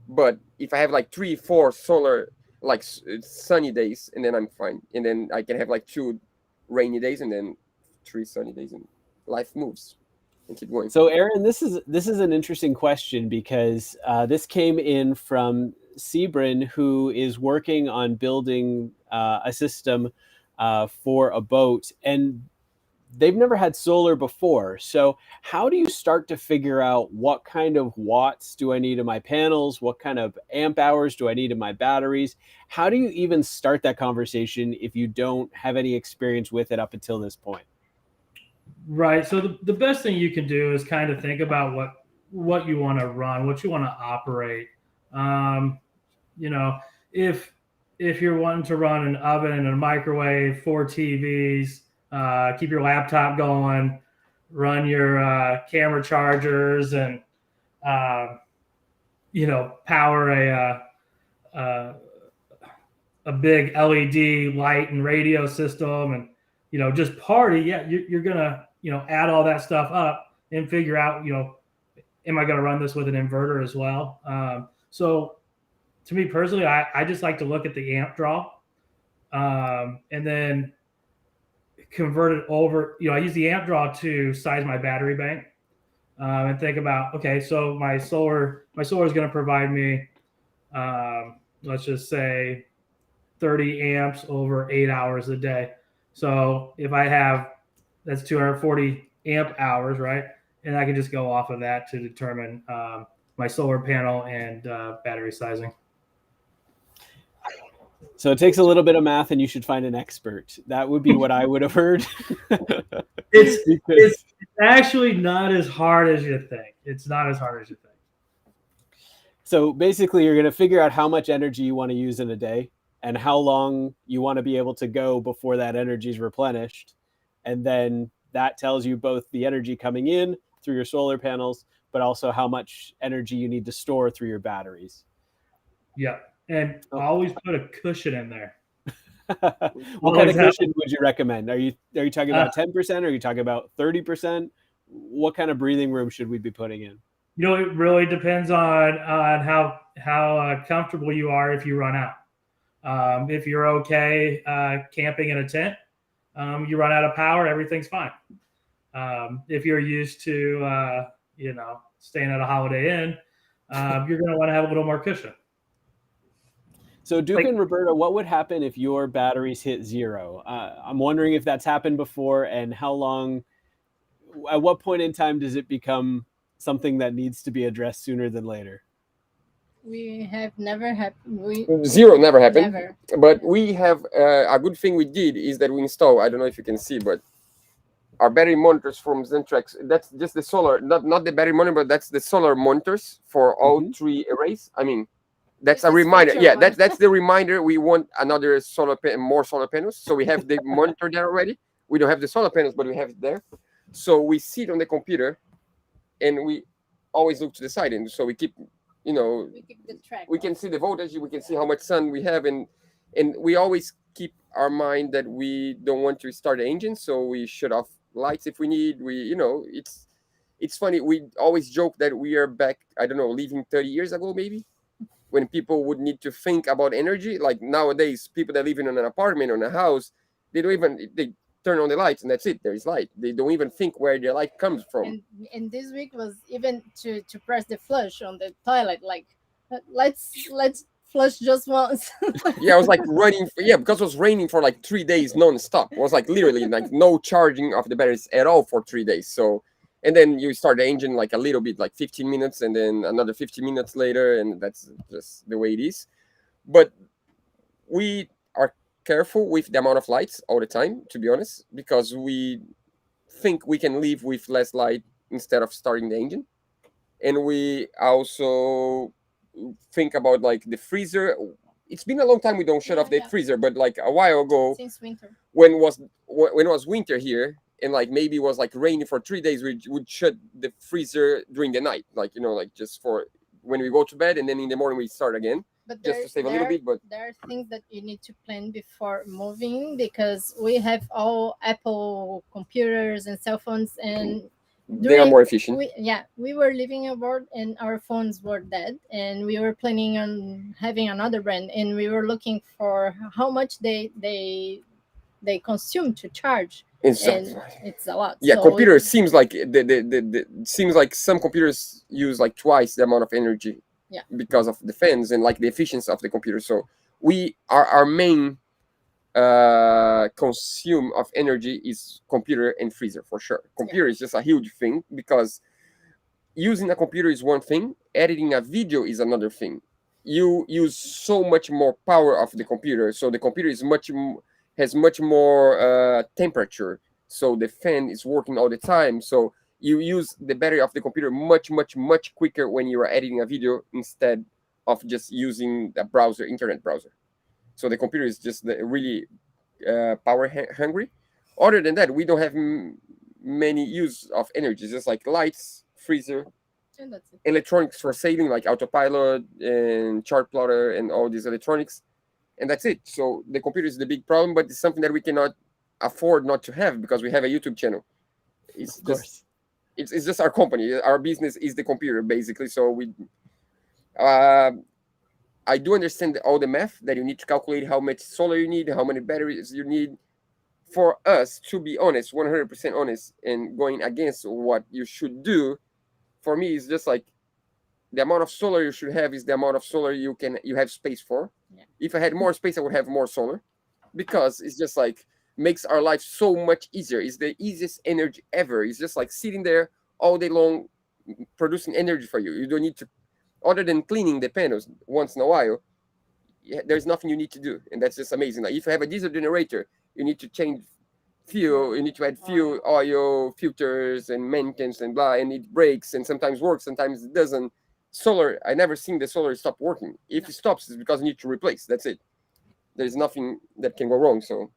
but if I have like 3, 4 solar like sunny days, and then I'm fine, and then I can have like 2 rainy days and then 3 sunny days, and life moves. Keep going. So Aaron, this is an interesting question because this came in from Sebrin, who is working on building a system for a boat, and they've never had solar before. So how do you start to figure out what kind of watts do I need in my panels? What kind of amp hours do I need in my batteries? How do you even start that conversation if you don't have any experience with it up until this point? Right. So the best thing you can do is kind of think about what you want to run, what you want to operate. If you're wanting to run an oven and a microwave, 4 TVs, keep your laptop going, run your camera chargers, and power a big LED light and radio system, and just party. Yeah, you're gonna add all that stuff up and figure out am I gonna run this with an inverter as well? So to me personally, I just like to look at the amp draw, and then convert it over. I use the amp draw to size my battery bank, and think about, okay, so my solar is going to provide me, let's just say 30 amps over 8 hours a day. So if I have, that's 240 amp hours, right? And I can just go off of that to determine my solar panel and battery sizing. So it takes a little bit of math, and you should find an expert. That would be what I would have heard. It's actually not as hard as you think. It's not as hard as you think. So basically, you're going to figure out how much energy you want to use in a day and how long you want to be able to go before that energy is replenished. And then that tells you both the energy coming in through your solar panels, but also how much energy you need to store through your batteries. Yeah. And always put a cushion in there. What kind of cushion would you recommend? Are you talking about 10%? Or are you talking about 30%? What kind of breathing room should we be putting in? It really depends on how comfortable you are if you run out. If you're okay camping in a tent, you run out of power, everything's fine. If you're used to staying at a Holiday Inn, you're going to want to have a little more cushion. So Duke and Roberta, what would happen if your batteries hit 0? I'm wondering if that's happened before, and how long, at what point in time does it become something that needs to be addressed sooner than later? We have never happened. 0 never happened. Never. But we have a good thing we did is that we install, I don't know if you can see, but our battery monitors from Xantrex, that's just the solar, not the battery monitor, but that's the solar monitors for all 3 arrays. I mean, that's a reminder. Yeah, that's the reminder. We want another more solar panels. So we have the monitor there already. We don't have the solar panels, but we have it there. So we sit on the computer, and we always look to the side, and so we keep, we keep the track. We can see the voltage. We can see how much sun we have, and we always keep our mind that we don't want to start the engine, so we shut off lights if we need. It's funny. We always joke that we are back, I don't know, leaving 30 years ago, maybe, when people would need to think about energy. Like nowadays, people that live in an apartment or in a house, they turn on the lights and that's it. There is light. They don't even think where the light comes from. And this week was even to press the flush on the toilet. Like, let's flush just once. Yeah, I was like running. Because it was raining for like 3 days non-stop. It was like literally like no charging of the batteries at all for 3 days. So And then you start the engine like a little bit, like 15 minutes, and then another 15 minutes later, and that's just the way it is. But we are careful with the amount of lights all the time, to be honest, because we think we can live with less light instead of starting the engine. And we also think about like the freezer. It's been a long time we don't shut off the freezer, but like a while ago, since winter, when it was winter here, and like maybe it was like rainy for 3 days, we would shut the freezer during the night, like, you know, like just for when we go to bed, and then in the morning we start again, but just to save a little bit. But there are things that you need to plan before moving, because we have all Apple computers and cell phones, and they are more efficient. We were living abroad and our phones were dead, and we were planning on having another brand, and we were looking for how much they consume to charge. Exactly. And it's a lot. Yeah, so computers seems like seems like some computers use like twice the amount of energy. Yeah. Because of the fans and like the efficiency of the computer. So we are our main consume of energy is computer and freezer for sure. Computer is just a huge thing, because using a computer is one thing, editing a video is another thing. You use so much more power of the computer, so the computer is has much more temperature, so the fan is working all the time, so you use the battery of the computer much quicker when you are editing a video, instead of just using the browser, internet browser. So the computer is just really power hungry. Other than that, we don't have many use of energy, just like lights, freezer, and that's it. electronics for sailing, like autopilot and chart plotter and all these electronics, and that's it. So the computer is the big problem, but it's something that we cannot afford not to have, because we have a YouTube channel. It's just it's just our company, our business is the computer basically. So we I do understand all the math that you need to calculate how much solar you need, how many batteries you need. For us, to be honest, 100% honest, and going against what you should do, for me, is just like the amount of solar you should have is the amount of solar you have space for. Yeah. If I had more space, I would have more solar, because it's just like makes our life so much easier. It's the easiest energy ever. It's just like sitting there all day long producing energy for you. You don't need to, other than cleaning the panels once in a while, there's nothing you need to do, and that's just amazing. Like if you have a diesel generator, you need to change fuel, you need to add fuel, oil, filters, and maintenance, and blah, and it breaks, and sometimes works, sometimes it doesn't. Solar, I never seen the solar stop working. If it stops, it's because you need to replace. That's it. There's nothing that can go wrong. So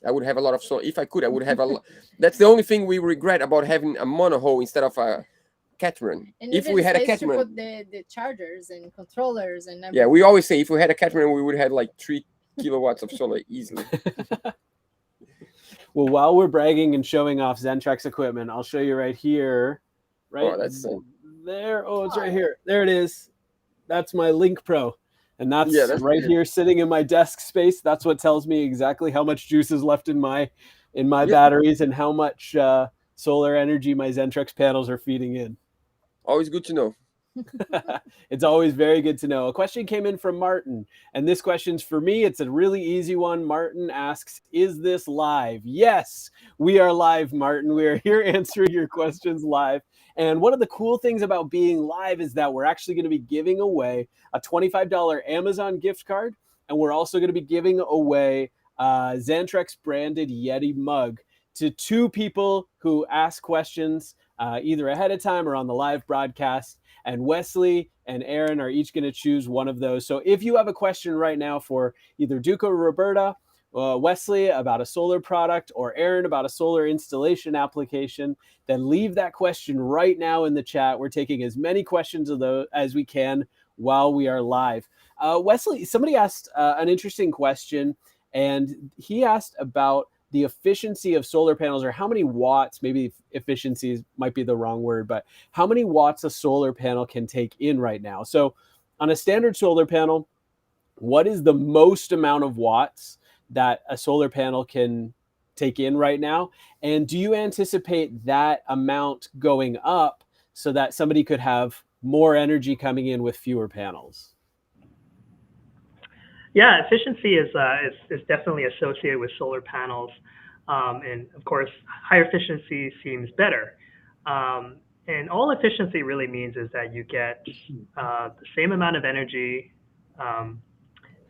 I would have a lot of solar. If I could, I would have a lot. That's the only thing we regret about having a monohull instead of a catamaran. And if we had a catamaran, put the chargers and controllers and everything. Yeah, we always say if we had a catamaran, we would have like 3 kilowatts of solar easily. Well, while we're bragging and showing off Xantrex equipment, I'll show you right here. Right there. Oh, it's right here. There it is. That's my Link Pro. And that's right here sitting in my desk space. That's what tells me exactly how much juice is left in my batteries and how much solar energy my Xantrex panels are feeding in. Always good to know. It's always very good to know. A question came in from Martin, and this question's for me. It's a really easy one. Martin asks, is this live? Yes, we are live, Martin. We are here answering your questions live. And one of the cool things about being live is that we're actually going to be giving away a $25 Amazon gift card, and we're also going to be giving away a Xantrex branded Yeti mug to 2 people who ask questions either ahead of time or on the live broadcast. And Wesley and Aaron are each going to choose one of those. So if you have a question right now for either Duke or Roberta, Wesley about a solar product, or Aaron about a solar installation application, then leave that question right now in the chat. We're taking as many questions of those as we can while we are live. Wesley, somebody asked an interesting question, and he asked about the efficiency of solar panels, or how many watts, maybe efficiency might be the wrong word, but how many watts a solar panel can take in right now. So on a standard solar panel, what is the most amount of watts that a solar panel can take in right now? And do you anticipate that amount going up so that somebody could have more energy coming in with fewer panels? Yeah, efficiency is definitely associated with solar panels, and of course, higher efficiency seems better. And all efficiency really means is that you get the same amount of energy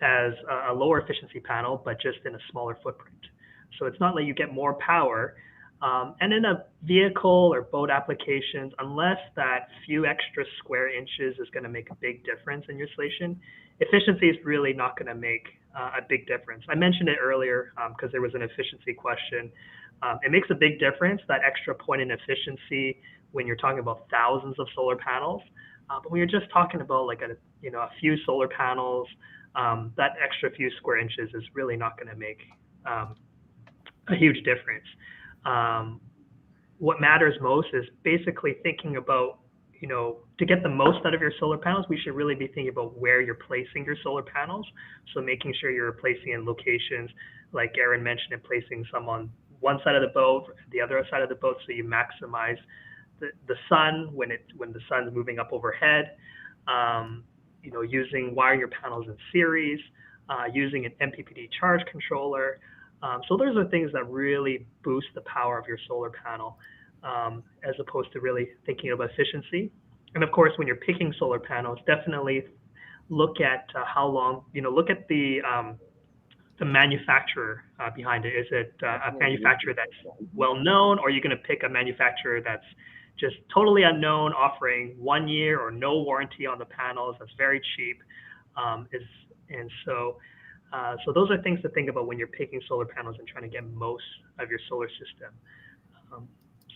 as a lower efficiency panel, but just in a smaller footprint. So it's not like you get more power. And in a vehicle or boat applications, unless that few extra square inches is going to make a big difference in your installation, efficiency is really not going to make a big difference. I mentioned it earlier because there was an efficiency question. It makes a big difference, that extra point in efficiency, when you're talking about thousands of solar panels. But when you're just talking about like a few solar panels, that extra few square inches is really not going to make a huge difference. What matters most is basically thinking about, to get the most out of your solar panels, we should really be thinking about where you're placing your solar panels. So making sure you're placing in locations, like Aaron mentioned, and placing some on one side of the boat, the other side of the boat, so you maximize the sun when the sun's moving up overhead. Using wiring your panels in series, using an MPPT charge controller. So those are things that really boost the power of your solar panel, as opposed to really thinking of efficiency. And of course, when you're picking solar panels, definitely look at how long, look at the manufacturer behind it. Is it a manufacturer that's well known, or are you going to pick a manufacturer that's just totally unknown, offering 1 year or no warranty on the panels, that's very cheap? So those are things to think about when you're picking solar panels and trying to get most of your solar system.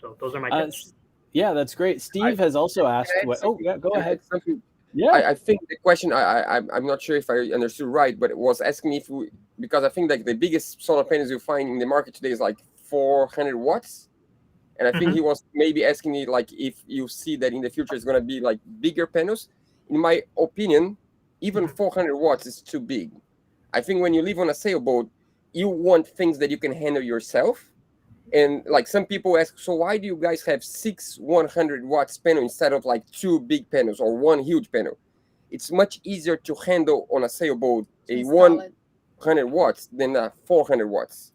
So those are my tips. Yeah, that's great. Steve has also asked what. Oh, yeah, go ahead. Yeah, I think the question, I'm not sure if I understood right, but it was asking if because I think like the biggest solar panels you find in the market today is like 400 watts. And I think he was maybe asking me like if you see that in the future it's going to be like bigger panels. In my opinion, even 400 watts is too big. I think when you live on a sailboat, you want things that you can handle yourself. And like some people ask, so why do you guys have 6 100 watts panel instead of like 2 big panels or 1 huge panel? It's much easier to handle on a sailboat a 100 watts than a 400 watts.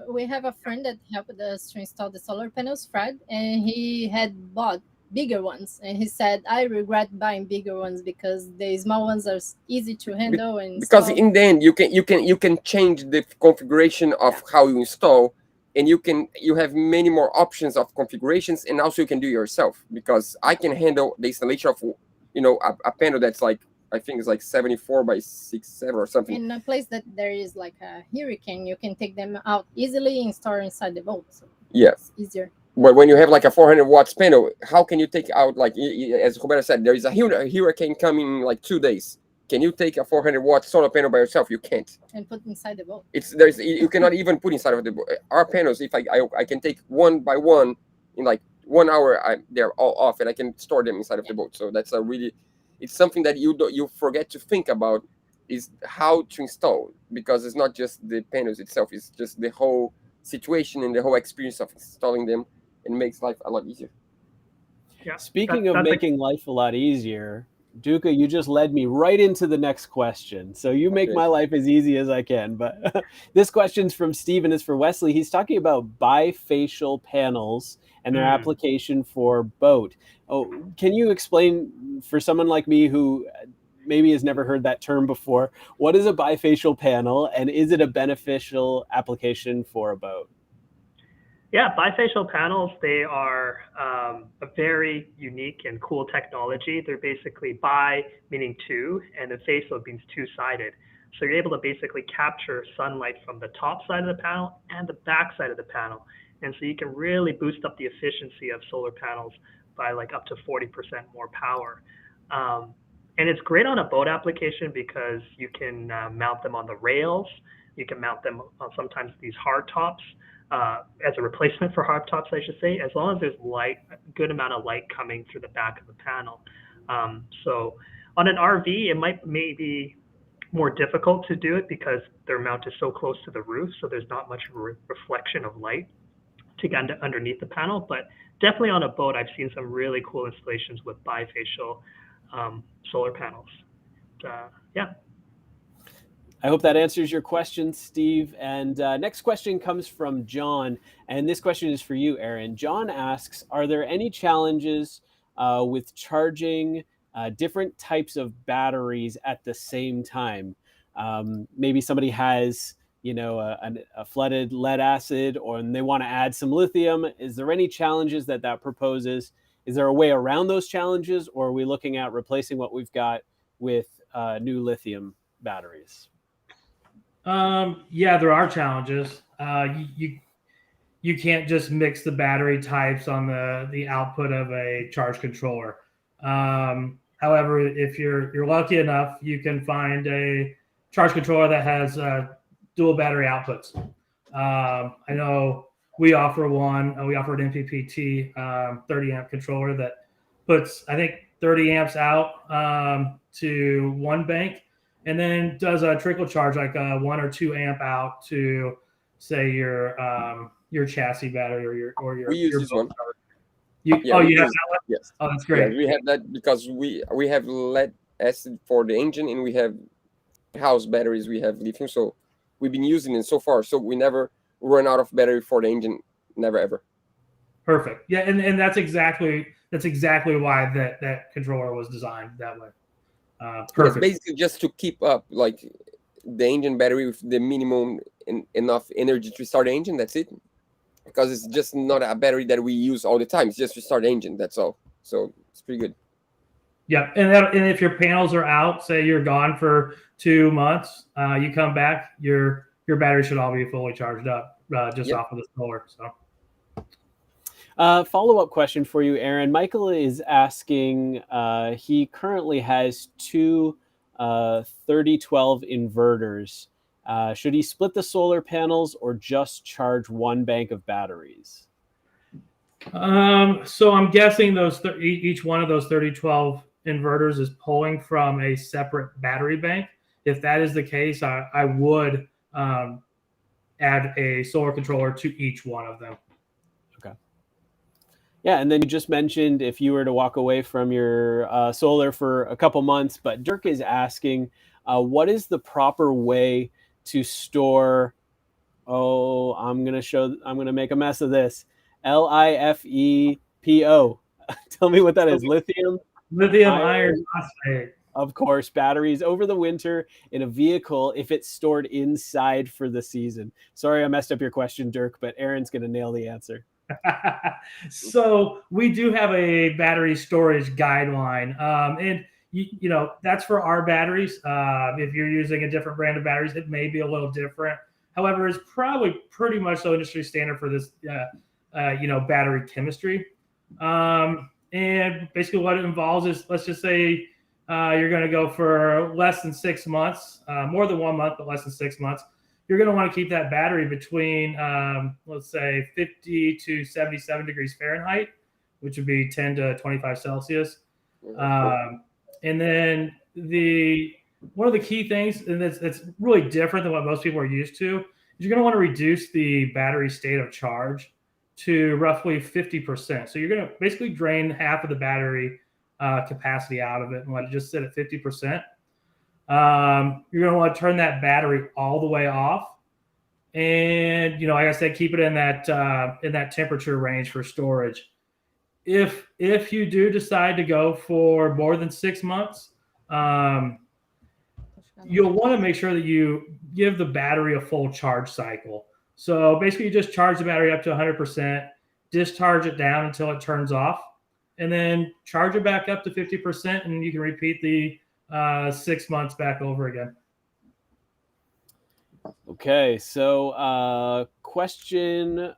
We have a friend that helped us to install the solar panels, Fred, and he had bought bigger ones, and he said, I regret buying bigger ones because the small ones are easy to handle. And because in the end you can change the configuration of how you install, and you have many more options of configurations, and also you can do yourself, because I can handle the installation of a panel that's like, I think it's like 74 by 67 or something. In a place that there is like a hurricane, you can take them out easily and store inside the boat. So it's easier. But when you have like a 400 watts panel, how can you take out, like as Roberto said, there is a hurricane coming in like 2 days. Can you take a 400 watt solar panel by yourself? You can't. And put inside the boat. You cannot even put inside of the boat. Our panels, if I can take one by one in like 1 hour, they're all off, and I can store them inside of the boat. So that's it's something that you forget to think about, is how to install, because it's not just the panels itself, it's just the whole situation and the whole experience of installing them, and makes life a lot easier. Yeah. Speaking of making life a lot easier, Duca, you just led me right into the next question. So you make my life as easy as I can. But this question's from Stephen, is for Wesley. He's talking about bifacial panels and their application for boat. Oh, can you explain for someone like me who maybe has never heard that term before, what is a bifacial panel, and is it a beneficial application for a boat? Yeah, bifacial panels, they are a very unique and cool technology. They're basically bi, meaning two, and the facial means two-sided. So you're able to basically capture sunlight from the top side of the panel and the back side of the panel. And so you can really boost up the efficiency of solar panels by like up to 40% more power. And it's great on a boat application because you can mount them on the rails. You can mount them on sometimes these hard tops. As a replacement for hard tops, I should say, as long as there's light, a good amount of light coming through the back of the panel. So on an RV, it might maybe more difficult to do it because they're mounted so close to the roof, so there's not much reflection of light to get underneath the panel. But definitely on a boat, I've seen some really cool installations with bifacial solar panels. Yeah. I hope that answers your question, Steve. And next question comes from John. And this question is for you, Aaron. John asks, are there any challenges with charging different types of batteries at the same time? Maybe somebody has, a flooded lead acid, or they want to add some lithium. Is there any challenges that proposes? Is there a way around those challenges, or are we looking at replacing what we've got with new lithium batteries? Yeah, there are challenges. You can't just mix the battery types on the output of a charge controller. However, if you're lucky enough, you can find a charge controller that has dual battery outputs. I know we offer one. We offer an MPPT 30 amp controller that puts, I think, 30 amps out to one bank, and then does a trickle charge, like a 1 or 2 amp out to, say, your chassis battery or your. We use your this one. You have that one? Yes. Oh, that's great. Yeah, we have that because we have lead acid for the engine, and we have house batteries. We have lithium, so we've been using it so far. So we never run out of battery for the engine. Never ever. Perfect. Yeah, and that's exactly why that controller was designed that way. Perfect. Yes, basically just to keep up like the engine battery with the minimum enough energy to start the engine. That's it. Because it's just not a battery that we use all the time. It's just to start the engine. That's all. So it's pretty good. Yeah, and if your panels are out, say you're gone for 2 months, you come back, your battery should all be fully charged up just off of the solar. So. Follow-up question for you, Aaron. Michael is asking, he currently has 2 3012 inverters. Should he split the solar panels or just charge one bank of batteries? So I'm guessing each one of those 3012 inverters is pulling from a separate battery bank. If that is the case, I would add a solar controller to each one of them. Okay. Yeah, and then you just mentioned if you were to walk away from your solar for a couple months, but Dirk is asking, what is the proper way to store, I'm going to make a mess of this, LiFePO. Tell me what that is. Lithium iron phosphate. Of course, batteries over the winter in a vehicle if it's stored inside for the season. Sorry, I messed up your question, Dirk, but Aaron's going to nail the answer. So we do have a battery storage guideline, and that's for our batteries. If you're using a different brand of batteries, it may be a little different. However, it's probably pretty much the industry standard for this, battery chemistry. And basically what it involves is, let's just say you're going to go for less than 6 months, more than 1 month, but less than 6 months. You're going to want to keep that battery between, let's say, 50 to 77 degrees Fahrenheit, which would be 10 to 25 Celsius. And then one of the key things, and it's really different than what most people are used to, is you're going to want to reduce the battery state of charge to roughly 50%. So you're going to basically drain half of the battery capacity out of it and let it just sit at 50%. You're going to want to turn that battery all the way off. And, like I said, keep it in that temperature range for storage. If you do decide to go for more than 6 months, you'll want to make sure that you give the battery a full charge cycle. So basically you just charge the battery up to 100%, discharge it down until it turns off, and then charge it back up to 50%, and you can repeat the 6 months back over again. Okay, so question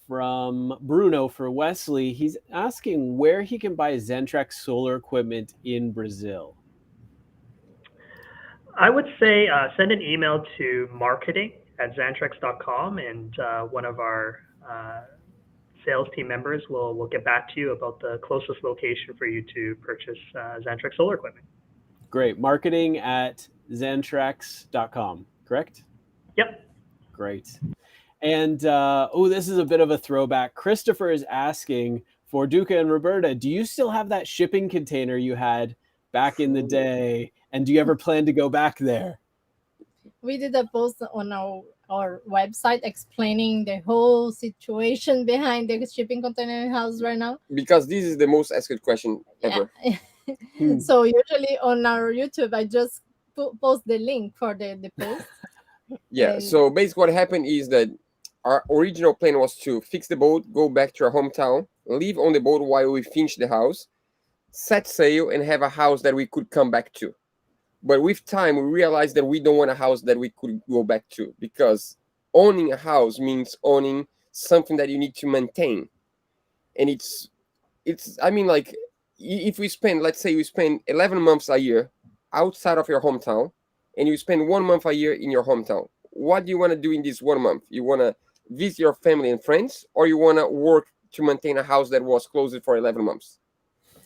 from Bruno for Wesley. He's asking where he can buy Xantrex solar equipment in Brazil. I would say send an email to marketing@xantrex.com, and one of our sales team members will get back to you about the closest location for you to purchase Xantrex solar equipment. Great. Marketing@xantrex.com, correct? Yep. Great. And this is a bit of a throwback. Christopher is asking for Duca and Roberta, do you still have that shipping container you had back in the day? And do you ever plan to go back there? we did a post on our website explaining the whole situation behind the shipping container house right now. Because this is the most asked question ever. Yeah. So usually on our YouTube, I just post the link for the post. Yeah. And So basically, what happened is that our original plan was to fix the boat, go back to our hometown, live on the boat while we finish the house, set sail, and have a house that we could come back to. But with time, we realized that we don't want a house that we could go back to, because owning a house means owning something that you need to maintain. And I mean, like, if we spend, let's say you spend 11 months a year outside of your hometown, and you spend 1 month a year in your hometown, what do you want to do in this 1 month? You want to visit your family and friends, or you want to work to maintain a house that was closed for 11 months?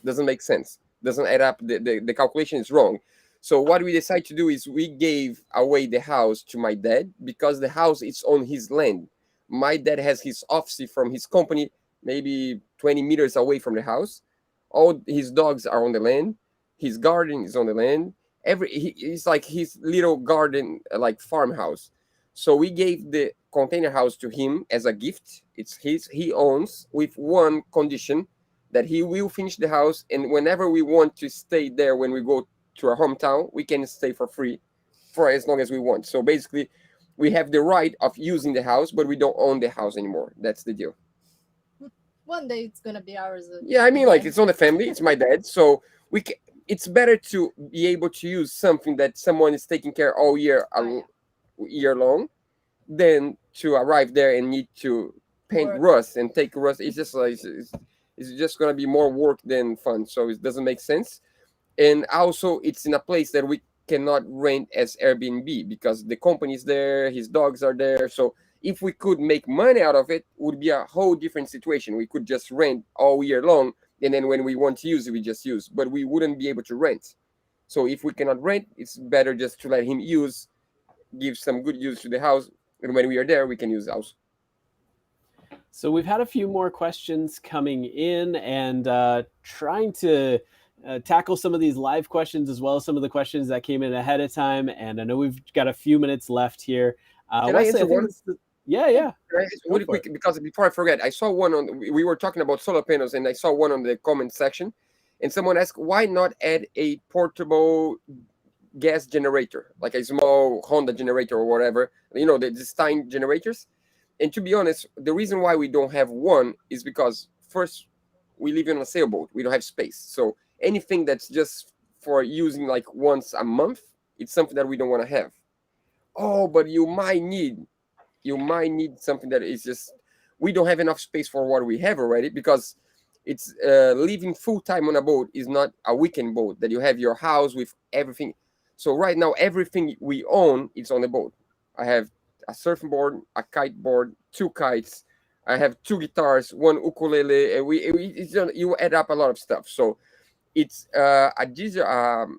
Doesn't make sense. Doesn't add up. The calculation is wrong. So what we decided to do is we gave away the house to my dad, because the house is on his land. My dad has his office from his company maybe 20 meters away from the house. All his dogs are on the land. His garden is on the land. It's like his little garden, like farmhouse. So we gave the container house to him as a gift. It's his. He owns, with one condition, that he will finish the house, and whenever we want to stay there, when we go to our hometown, we can stay for free for as long as we want. So basically, we have the right of using the house, but we don't own the house anymore. That's the deal. one day it's gonna be ours. Yeah, I mean, like, it's on the family. It's my dad. So it's better to be able to use something that someone is taking care all year, year long, than to arrive there and need to paint rust and take rust. It's just like, it's just gonna be more work than fun. So it doesn't make sense. And also, it's in a place that we cannot rent as Airbnb, because the company is there, his dogs are there. So if we could make money out of it would be a whole different situation. We could just rent all year long, and then when we want to use it, we just use. But we wouldn't be able to rent. So if we cannot rent, it's better just to let him use, give some good use to the house, and when we are there, we can use the house. So we've had a few more questions coming in, and trying to tackle some of these live questions as well as some of the questions that came in ahead of time. And I know we've got a few minutes left here. Can I answer one? Yeah. Really quick, because before I forget, I saw one we were talking about solar panels, and I saw one on the comment section, and someone asked, why not add a portable gas generator, like a small Honda generator or whatever, the Stein generators? And to be honest, the reason why we don't have one is because, first, we live in a sailboat. We don't have space. So anything that's just for using like once a month, it's something that we don't want to have. Oh, but you might need something that is just, we don't have enough space for what we have already, because it's living full time on a boat is not a weekend boat that you have your house with everything. So right now, everything we own is on the boat. I have a surfing board, a kite board, 2 kites. I have 2 guitars, 1 ukulele. You add up a lot of stuff. So it's a diesel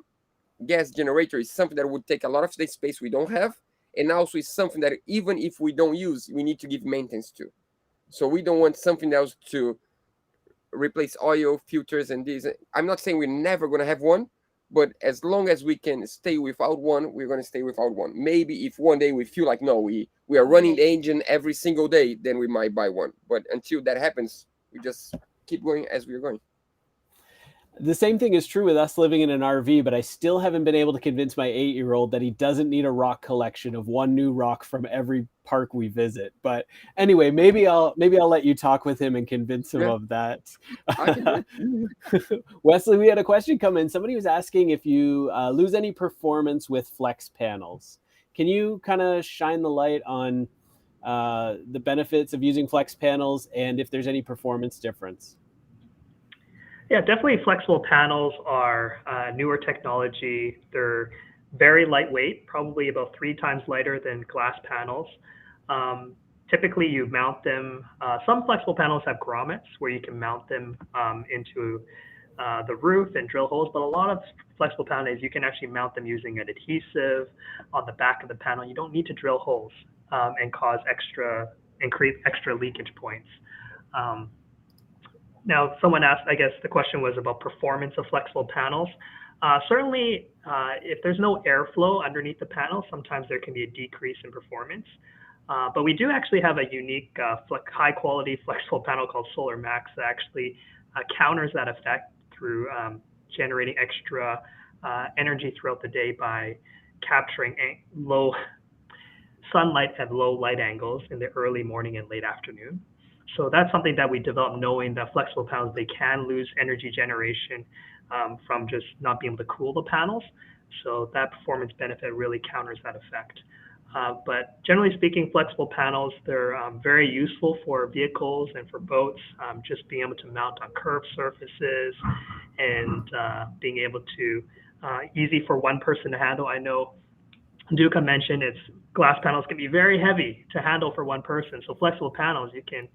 gas generator is something that would take a lot of space we don't have, and also it's something that even if we don't use, we need to give maintenance to. So we don't want something else to replace oil filters and this. I'm not saying we're never going to have one, but as long as we can stay without one, we're going to stay without one. Maybe if one day we feel like, no, we are running the engine every single day, then we might buy one. But until that happens, we just keep going as we're going. The same thing is true with us living in an RV, but I still haven't been able to convince my 8-year-old that he doesn't need a rock collection of one new rock from every park we visit. But anyway, maybe I'll let you talk with him and convince him of that. Wesley, we had a question come in. Somebody was asking if you lose any performance with flex panels. Can you kind of shine the light on the benefits of using flex panels and if there's any performance difference? Yeah, definitely flexible panels are newer technology. They're very lightweight, probably about 3 times lighter than glass panels. Typically, you mount them. Some flexible panels have grommets where you can mount them into the roof and drill holes, but a lot of flexible panels, you can actually mount them using an adhesive on the back of the panel. You don't need to drill holes and create extra leakage points. Now, someone asked, I guess the question was about performance of flexible panels. Certainly, if there's no airflow underneath the panel, sometimes there can be a decrease in performance. But we do actually have a unique high quality flexible panel called Solar Max that actually counters that effect through generating extra energy throughout the day by capturing low sunlight at low light angles in the early morning and late afternoon. So that's something that we developed knowing that flexible panels, they can lose energy generation from just not being able to cool the panels. So that performance benefit really counters that effect. But generally speaking, flexible panels, they're very useful for vehicles and for boats, just being able to mount on curved surfaces and being able to, easy for one person to handle. I know Duca mentioned glass panels can be very heavy to handle for one person. So flexible panels, you can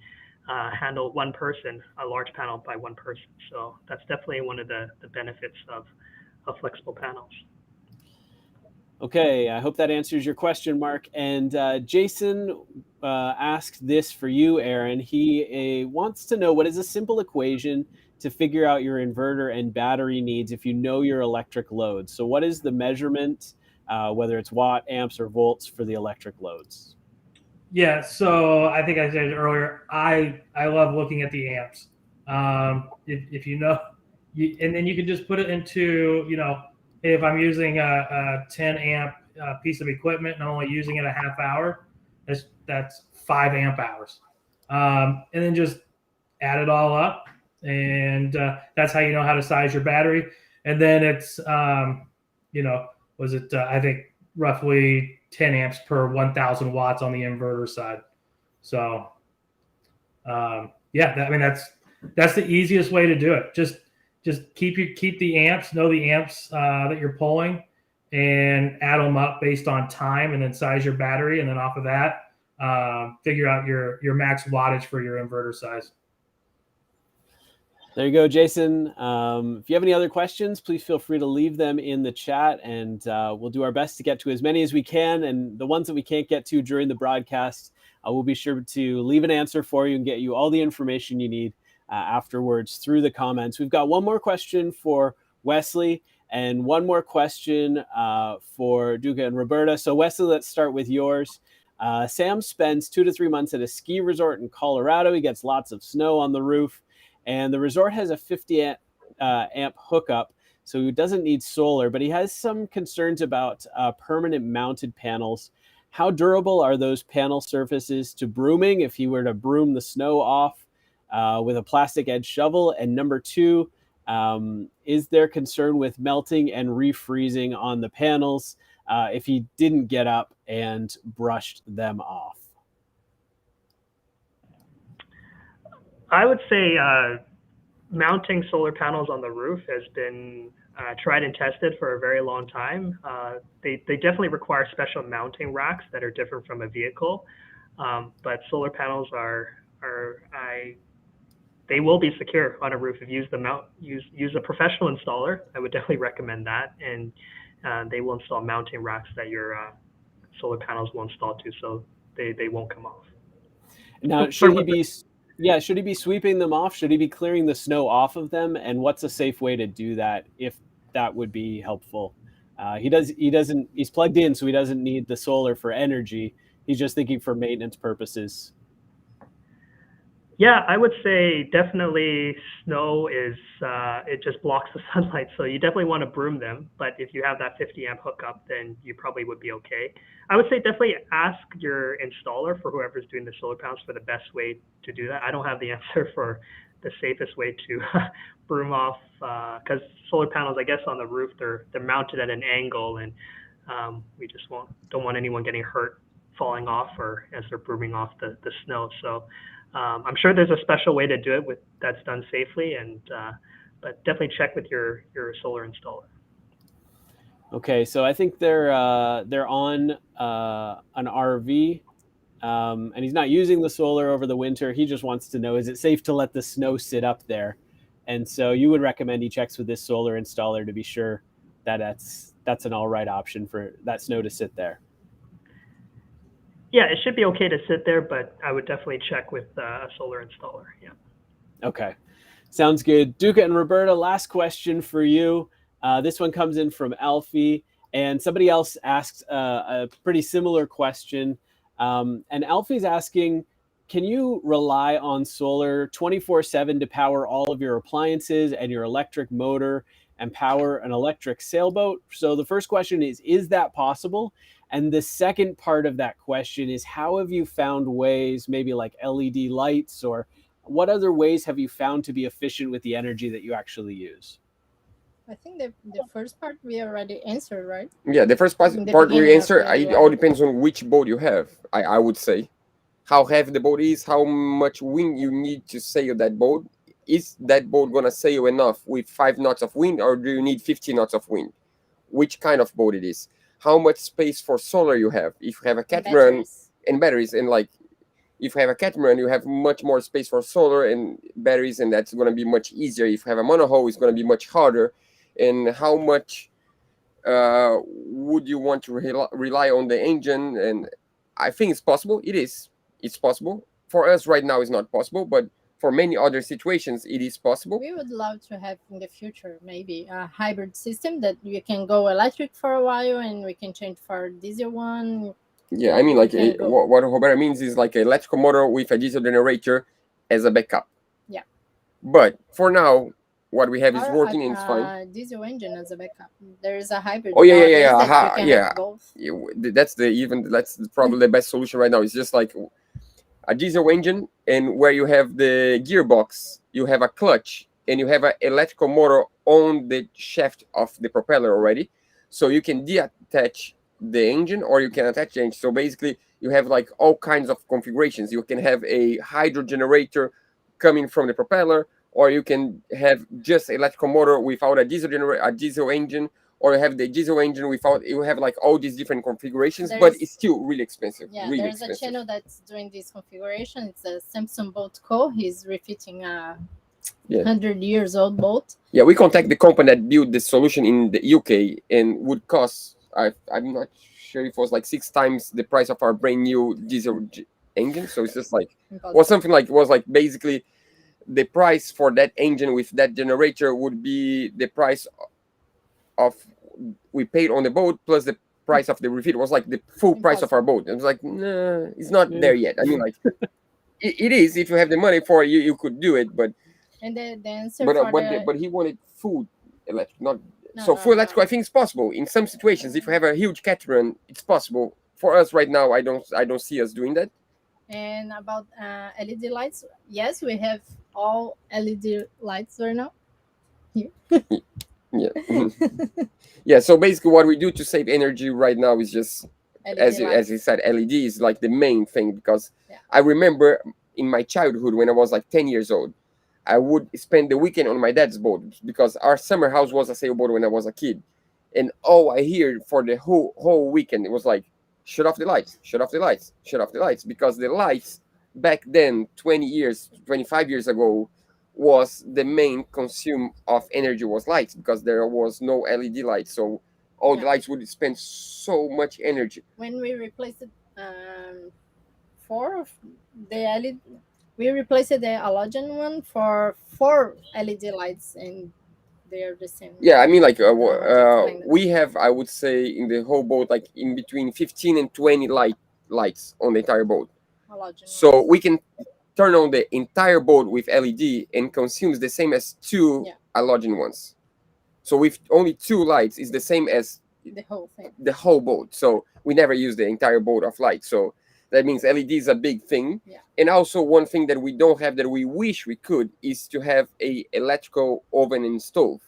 handle one person, a large panel by one person. So that's definitely one of the benefits of flexible panels. Okay, I hope that answers your question, Mark. And Jason asked this for you, Aaron. He wants to know, what is a simple equation to figure out your inverter and battery needs if you know your electric load? So what is the measurement, whether it's watt, amps, or volts for the electric loads? Yeah, so I think I said earlier, I love looking at the amps. If you know, and then you can just put it into, if I'm using a 10 amp piece of equipment and I'm only using it a half hour, that's 5 amp hours. And then just add it all up. And that's how you know how to size your battery. And then it's, I think roughly 10 amps per 1,000 watts on the inverter side. So, that's the easiest way to do it. Just keep the amps, know the amps that you're pulling, and add them up based on time, and then size your battery, and then off of that, figure out your max wattage for your inverter size. There you go, Jason. If you have any other questions, please feel free to leave them in the chat, and we'll do our best to get to as many as we can. And the ones that we can't get to during the broadcast, we'll be sure to leave an answer for you and get you all the information you need afterwards through the comments. We've got one more question for Wesley and one more question for Duca and Roberta. So Wesley, let's start with yours. Sam spends 2 to 3 months at a ski resort in Colorado. He gets lots of snow on the roof, and the resort has a 50 amp hookup, so he doesn't need solar, but he has some concerns about permanent mounted panels. How durable are those panel surfaces to brooming if he were to broom the snow off with a plastic edge shovel? And number 2, is there concern with melting and refreezing on the panels if he didn't get up and brushed them off? I would say mounting solar panels on the roof has been tried and tested for a very long time. They definitely require special mounting racks that are different from a vehicle, but solar panels they will be secure on a roof if you use a professional installer. I would definitely recommend that, and they will install mounting racks that your solar panels will install to, so they won't come off. Now, should he be sweeping them off? Should he be clearing the snow off of them? And what's a safe way to do that, if that would be helpful? He's plugged in, so he doesn't need the solar for energy. He's just thinking for maintenance purposes. Yeah, I would say definitely snow it just blocks the sunlight. So you definitely want to broom them. But if you have that 50 amp hookup, then you probably would be okay. I would say definitely ask your installer, for whoever's doing the solar panels, for the best way to do that. I don't have the answer for the safest way to broom off, because solar panels, I guess, on the roof, they're mounted at an angle, and we just don't want anyone getting hurt falling off or as they're brooming off the snow. So I'm sure there's a special way to do it that's done safely, but definitely check with your solar installer. Okay, so I think they're on an RV, and he's not using the solar over the winter. He just wants to know, is it safe to let the snow sit up there? And so you would recommend he checks with this solar installer to be sure that that's an all right option for that snow to sit there. Yeah, it should be okay to sit there, but I would definitely check with a solar installer. Yeah. Okay, sounds good. Duca and Roberta, last question for you. This one comes in from Alfie, and somebody else asked a pretty similar question. And Alfie's asking, can you rely on solar 24/7 to power all of your appliances and your electric motor and power an electric sailboat? So the first question is that possible? And the second part of that question is, how have you found ways, maybe like LED lights, or what other ways have you found to be efficient with the energy that you actually use? I think the first part we already answered, right? Yeah, the first part we answer. It all depends on which boat you have. I would say, how heavy the boat is, how much wind you need to sail that boat. Is that boat gonna sail enough with 5 knots of wind, or do you need 50 knots of wind? Which kind of boat it is? How much space for solar you have? If you have a catamaran and batteries, and like if you have a catamaran, you have much more space for solar and batteries, and that's gonna be much easier. If you have a monohull, it's gonna be much harder. And how much would you want to rely on the engine? And I think it's possible. It's possible. For us right now, it's not possible, but for many other situations, it is possible. We would love to have in the future maybe a hybrid system that you can go electric for a while and we can change for diesel one. Yeah, I mean, like what Roberto means is like an electrical motor with a diesel generator as a backup. Yeah. But for now, what we have is working and it's fine. Diesel engine as a backup. There is a hybrid. Oh yeah. That's probably the best solution right now. It's just like a diesel engine, and where you have the gearbox, you have a clutch, and you have an electrical motor on the shaft of the propeller already, so you can detach the engine or you can attach the engine. So basically, you have like all kinds of configurations. You can have a hydro generator coming from the propeller, or you can have just electrical motor without a diesel engine, or you have the diesel engine without. You have like all these different configurations, but it's still really expensive. Yeah, really there's expensive. A channel that's doing this configuration. It's a Samsung Boat Co. He's refitting a 100 years old boat. Yeah, we contact the company that built the solution in the UK, and would cost. I'm not sure if it was like 6 times the price of our brand new diesel engine. So it's just like basically the price for that engine with that generator would be the price of we paid on the boat plus the price of the refit. It was like the full price of our boat. It was like, nah, it's not there yet. I mean, like it is. If you have the money for it, you could do it. But and the answer but he wanted full electric, not full electric. I think it's possible in some situations. If you have a huge catamaran, it's possible. For us right now, I don't see us doing that. And about LED lights, yes, we have all LED lights right now. Here. Yeah. Yeah. So basically, what we do to save energy right now is just, as you said, LED is like the main thing, because I remember in my childhood when I was like 10 years old, I would spend the weekend on my dad's boat because our summer house was a sailboat when I was a kid, and all I hear for the whole weekend it was like, shut off the lights, shut off the lights, shut off the lights, because the lights back then, 25 years ago, was the main consume of energy was lights, because there was no LED lights, so all the lights would spend so much energy. When we replaced we replaced the halogen one for 4 LED lights, and they are the same. Yeah, I mean, like we have, I would say, in the whole boat, like in between 15 and 20 lights on the entire boat. So we can turn on the entire boat with LED and consumes the same as 2 halogen ones. So with only 2 lights is the same as the whole thing, the whole boat. So we never use the entire boat of lights. So that means LED is a big thing. Yeah. And also one thing that we don't have that we wish we could is to have a electrical oven and stove.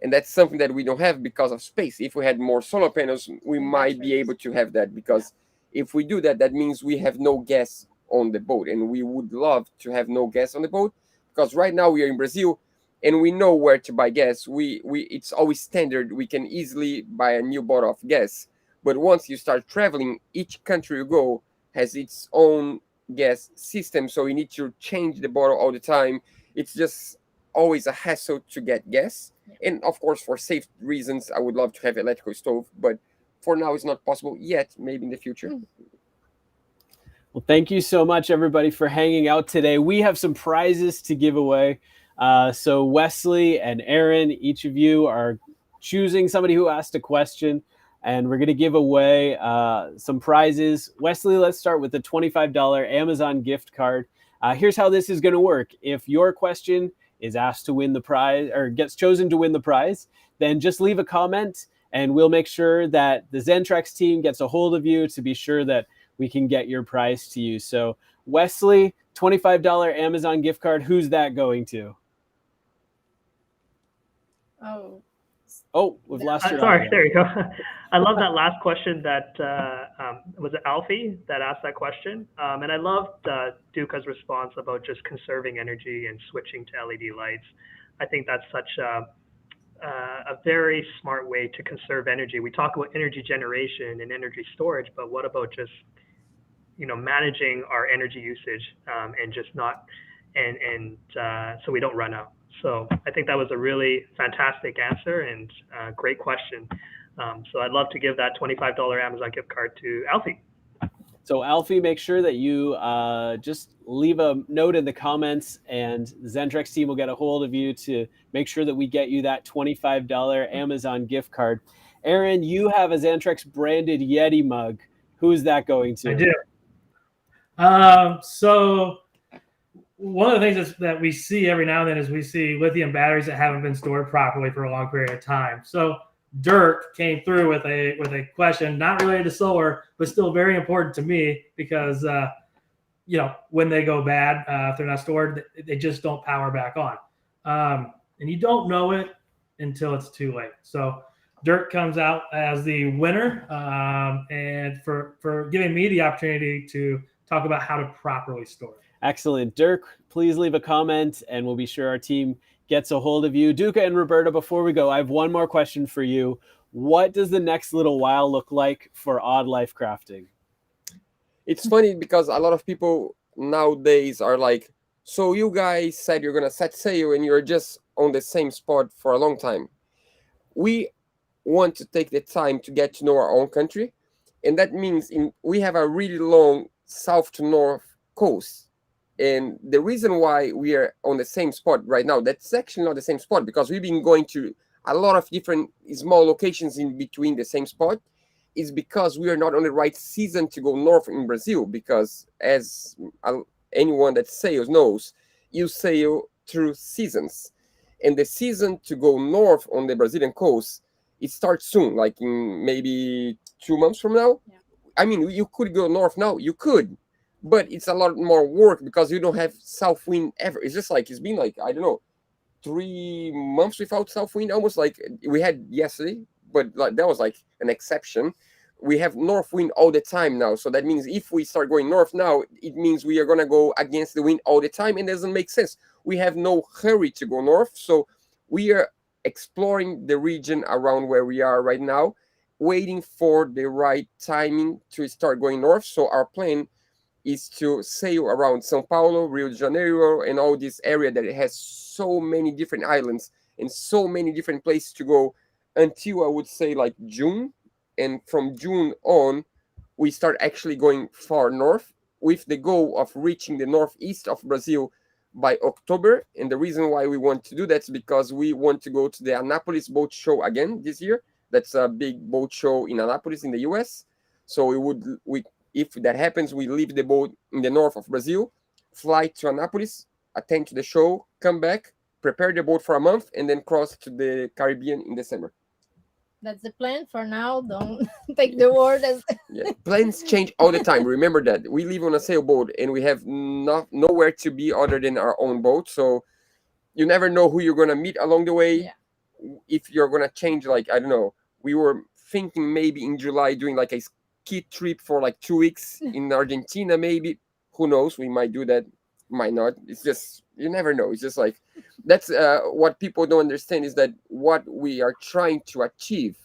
And that's something that we don't have because of space. If we had more solar panels, we might be able to have that, because if we do that, that means we have no gas on the boat, and we would love to have no gas on the boat, because right now we are in Brazil and we know where to buy gas. It's always standard. We can easily buy a new bottle of gas. But once you start traveling, each country you go has its own gas system, so you need to change the bottle all the time. It's just always a hassle to get gas. And of course, for safe reasons, I would love to have electrical stove, but for now it's not possible yet. Maybe in the future. Well, thank you so much, everybody, for hanging out today. We have some prizes to give away. So Wesley and Aaron, each of you are choosing somebody who asked a question, and we're going to give away some prizes. Wesley, let's start with the $25 Amazon gift card. Here's how this is going to work. If your question is asked to win the prize or gets chosen to win the prize, then just leave a comment and we'll make sure that the Xantrex team gets a hold of you to be sure that we can get your prize to you. So Wesley, $25 Amazon gift card, who's that going to? Oh, we've lost your sorry, audio. there you go. I love that last question that, was it Alfie that asked that question? And I loved Duka's response about just conserving energy and switching to LED lights. I think that's such a very smart way to conserve energy. We talk about energy generation and energy storage, but what about just, managing our energy usage and just not, so we don't run out. So I think that was a really fantastic answer and great question. So I'd love to give that $25 Amazon gift card to Alfie. So Alfie, make sure that you just leave a note in the comments and the Xantrex team will get a hold of you to make sure that we get you that $25 Amazon gift card. Aaron, you have a Xantrex branded Yeti mug. Who is that going to? I do. So one of the things that we see every now and then is we see lithium batteries that haven't been stored properly for a long period of time. So Dirk came through with a question not related to solar, but still very important to me because when they go bad, if they're not stored, they just don't power back on, and you don't know it until it's too late. So Dirk comes out as the winner, and for giving me the opportunity to talk about how to properly store it. Excellent. Dirk, please leave a comment and we'll be sure our team gets a hold of you. Duka and Roberta, before we go, I have one more question for you. What does the next little while look like for Odd Life Crafting? It's funny because a lot of people nowadays are like, so you guys said you're going to set sail and you're just on the same spot for a long time. We want to take the time to get to know our own country. And that means we have a really long south to north coast. And the reason why we are on the same spot right now, that's actually not the same spot because we've been going to a lot of different small locations in between the same spot, is because we are not on the right season to go north in Brazil. Because as anyone that sails knows, you sail through seasons. And the season to go north on the Brazilian coast, it starts soon, like in maybe 2 months from now. Yeah. I mean, you could go north now, you could. But it's a lot more work because you don't have south wind ever. It's just like, it's been like, I don't know, 3 months without south wind, almost like we had yesterday, but like that was like an exception. We have north wind all the time now. So that means if we start going north now, it means we are going to go against the wind all the time. And it doesn't make sense. We have no hurry to go north. So we are exploring the region around where we are right now, waiting for the right timing to start going north. So our plan is to sail around São Paulo, Rio de Janeiro, and all this area that it has so many different islands and so many different places to go until I would say like June. And from June on, we start actually going far north with the goal of reaching the northeast of Brazil by October. And the reason why we want to do that is because we want to go to the Anápolis Boat Show again this year. That's a big boat show in Anápolis in the US. So if that happens, we leave the boat in the north of Brazil, fly to Anápolis, attend to the show, come back, prepare the boat for a month, and then cross to the Caribbean in December. That's the plan for now. Don't take the word as... Yeah, plans change all the time. Remember that. We live on a sailboat and we have nowhere to be other than our own boat. So you never know who you're going to meet along the way. Yeah. If you're going to change, like, I don't know, we were thinking maybe in July doing like a ski trip for like 2 weeks in Argentina, maybe. Who knows? We might do that, might not. It's just, you never know. It's just like, that's what people don't understand is that what we are trying to achieve,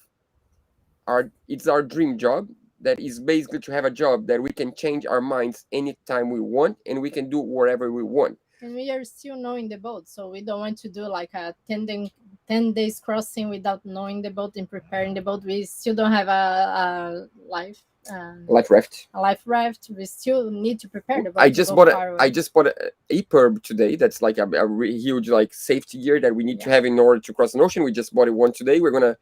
it's our dream job. That is basically to have a job that we can change our minds anytime we want and we can do wherever we want. And we are still knowing the boat, so we don't want to do like a 10 days crossing without knowing the boat and preparing the boat. We still don't have a life. life raft. A life raft. We still need to prepare the boat. I just bought a perb today. That's like a huge like safety gear that we need to have in order to cross an ocean. We just bought it one today. We're gonna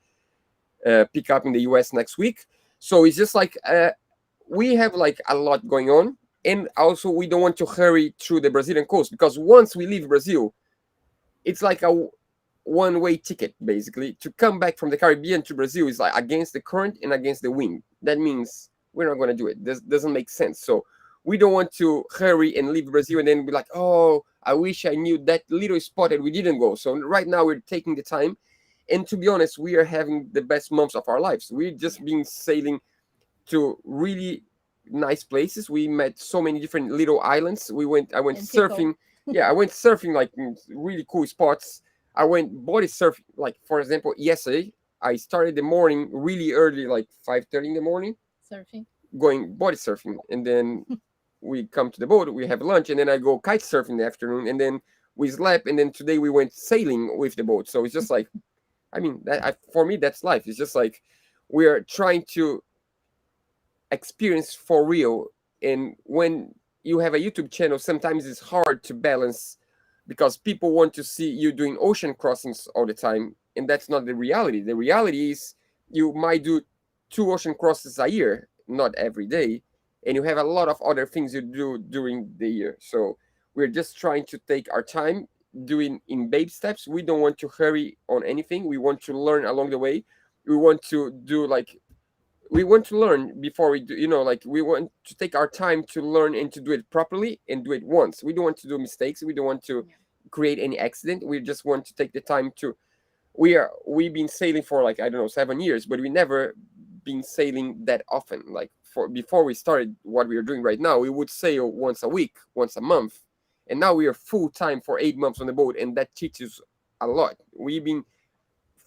pick up in the US next week. So it's just like we have like a lot going on, and also we don't want to hurry through the Brazilian coast, because once we leave Brazil, it's like a one-way ticket basically. To come back from the Caribbean to Brazil is like against the current and against the wind. That means we're not going to do it. This doesn't make sense. So we don't want to hurry and leave Brazil and then be like, oh, I wish I knew that little spot that we didn't go. So right now we're taking the time, and to be honest, we are having the best months of our lives. We've just been sailing to really nice places. We met so many different little islands. I went surfing. I went surfing like in really cool spots. I went body surfing, like for example, yesterday I started the morning really early, like 5:30 in the morning, going body surfing, and then we come to the boat, we have lunch, and then I go kite surfing in the afternoon, and then we slept, and then today we went sailing with the boat. So it's just like, I mean, for me that's life. It's just like we are trying to experience for real. And when you have a YouTube channel, sometimes it's hard to balance, because people want to see you doing ocean crossings all the time, and that's not the reality. The reality is you might do 2 ocean crosses a year, not every day, and you have a lot of other things you do during the year. So we're just trying to take our time, doing in baby steps. We don't want to hurry on anything. We want to learn along the way. We want to learn before we do, like we want to take our time to learn and to do it properly and do it once. We don't want to do mistakes. We don't want to create any accident. We just want to take the time to, we've been sailing for like, I don't know, 7 years, but we never been sailing that often. Like before we started what we are doing right now, we would sail once a week, once a month. And now we are full time for 8 months on the boat. And that teaches a lot. We've been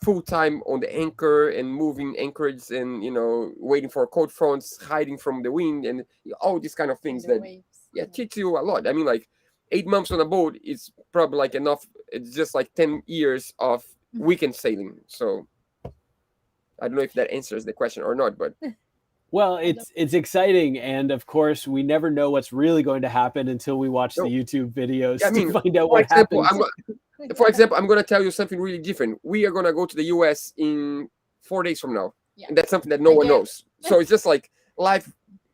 full time on the anchor and moving anchorage and waiting for cold fronts, hiding from the wind, and all these kind of things that teach you a lot. I mean, like 8 months on a boat is probably like enough. It's just like 10 years of weekend sailing. So I don't know if that answers the question or not, but well, it's exciting, and of course we never know what's really going to happen until we watch the YouTube videos to find out what happens. For example, I'm going to tell you something really different. We are going to go to the US in 4 days from now. And that's something that no one knows. So it's just like life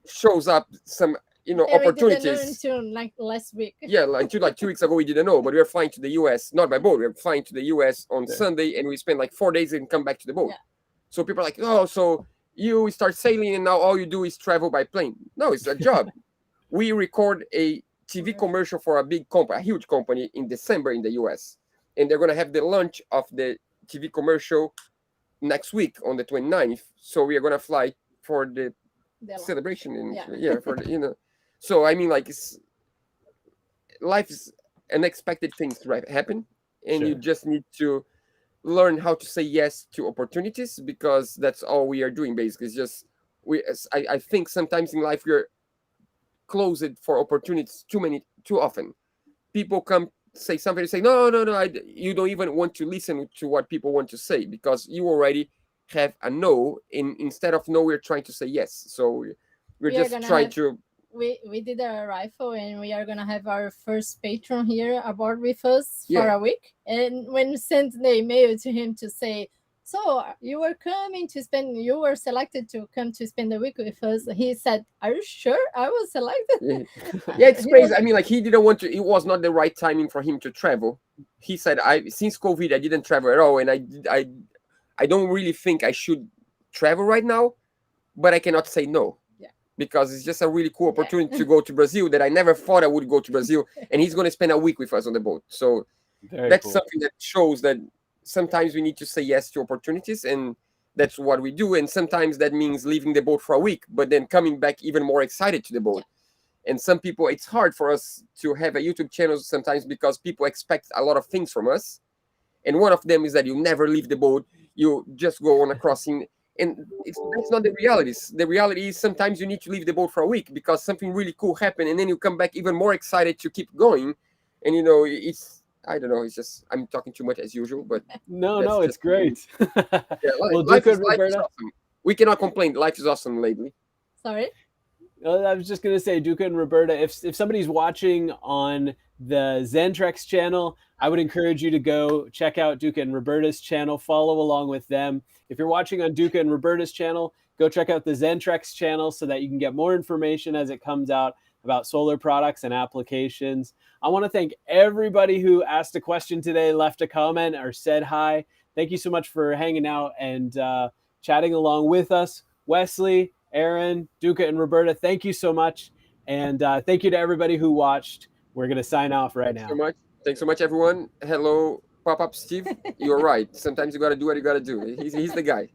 shows up some, opportunities. We didn't know until like last week. Until like 2 weeks ago, we didn't know. But we are flying to the US, not by boat. We're flying to the US on Sunday, and we spend like 4 days and come back to the boat. So people are like, oh, so you start sailing and now all you do is travel by plane. No, it's a job. We record a TV commercial for a big company, a huge company, in December in the US. And they're going to have the launch of the TV commercial next week on the 29th. So we are going to fly for the celebration. And so I mean, like, life is unexpected things happen. And you just need to learn how to say yes to opportunities, because that's all we are doing basically. It's just, I think sometimes in life we're closed for opportunities too often. People come say something and say no, you don't even want to listen to what people want to say, because you already have a no, instead of no we're trying to say yes. So we're just trying to we did a rifle, and we are gonna have our first patron here aboard with us for a week. And when we sent the email to him to say, so you were selected to come to spend the week with us, he said, are you sure I was selected? It's crazy. I mean, like, he didn't want to, it was not the right timing for him to travel. He said, since COVID, I didn't travel at all. And I don't really think I should travel right now, but I cannot say no. Because it's just a really cool opportunity to go to Brazil that I never thought I would go to Brazil. And he's going to spend a week with us on the boat. So that's something that shows that sometimes we need to say yes to opportunities, and that's what we do. And sometimes that means leaving the boat for a week, but then coming back even more excited to the boat. And some people, it's hard for us to have a YouTube channel sometimes because people expect a lot of things from us. And one of them is that you never leave the boat. You just go on a crossing. And that's not the reality. The reality is sometimes you need to leave the boat for a week because something really cool happened, and then you come back even more excited to keep going. And I don't know. It's just, I'm talking too much as usual, but no, it's great. Life is awesome. We cannot complain. Life is awesome lately. Sorry. I was just gonna say, Duca and Roberta, if somebody's watching on the Xantrex channel, I would encourage you to go check out Duca and Roberta's channel, follow along with them. If you're watching on Duca and Roberta's channel, go check out the Xantrex channel so that you can get more information as it comes out about solar products and applications. I want to thank everybody who asked a question today, left a comment, or said hi. Thank you so much for hanging out and chatting along with us. Wesley, Aaron, Duca, and Roberta, thank you so much. And thank you to everybody who watched. We're going to sign off right now. Thanks so much, everyone. Hello, Pop-Up Steve. You're right. Sometimes you got to do what you got to do. He's the guy.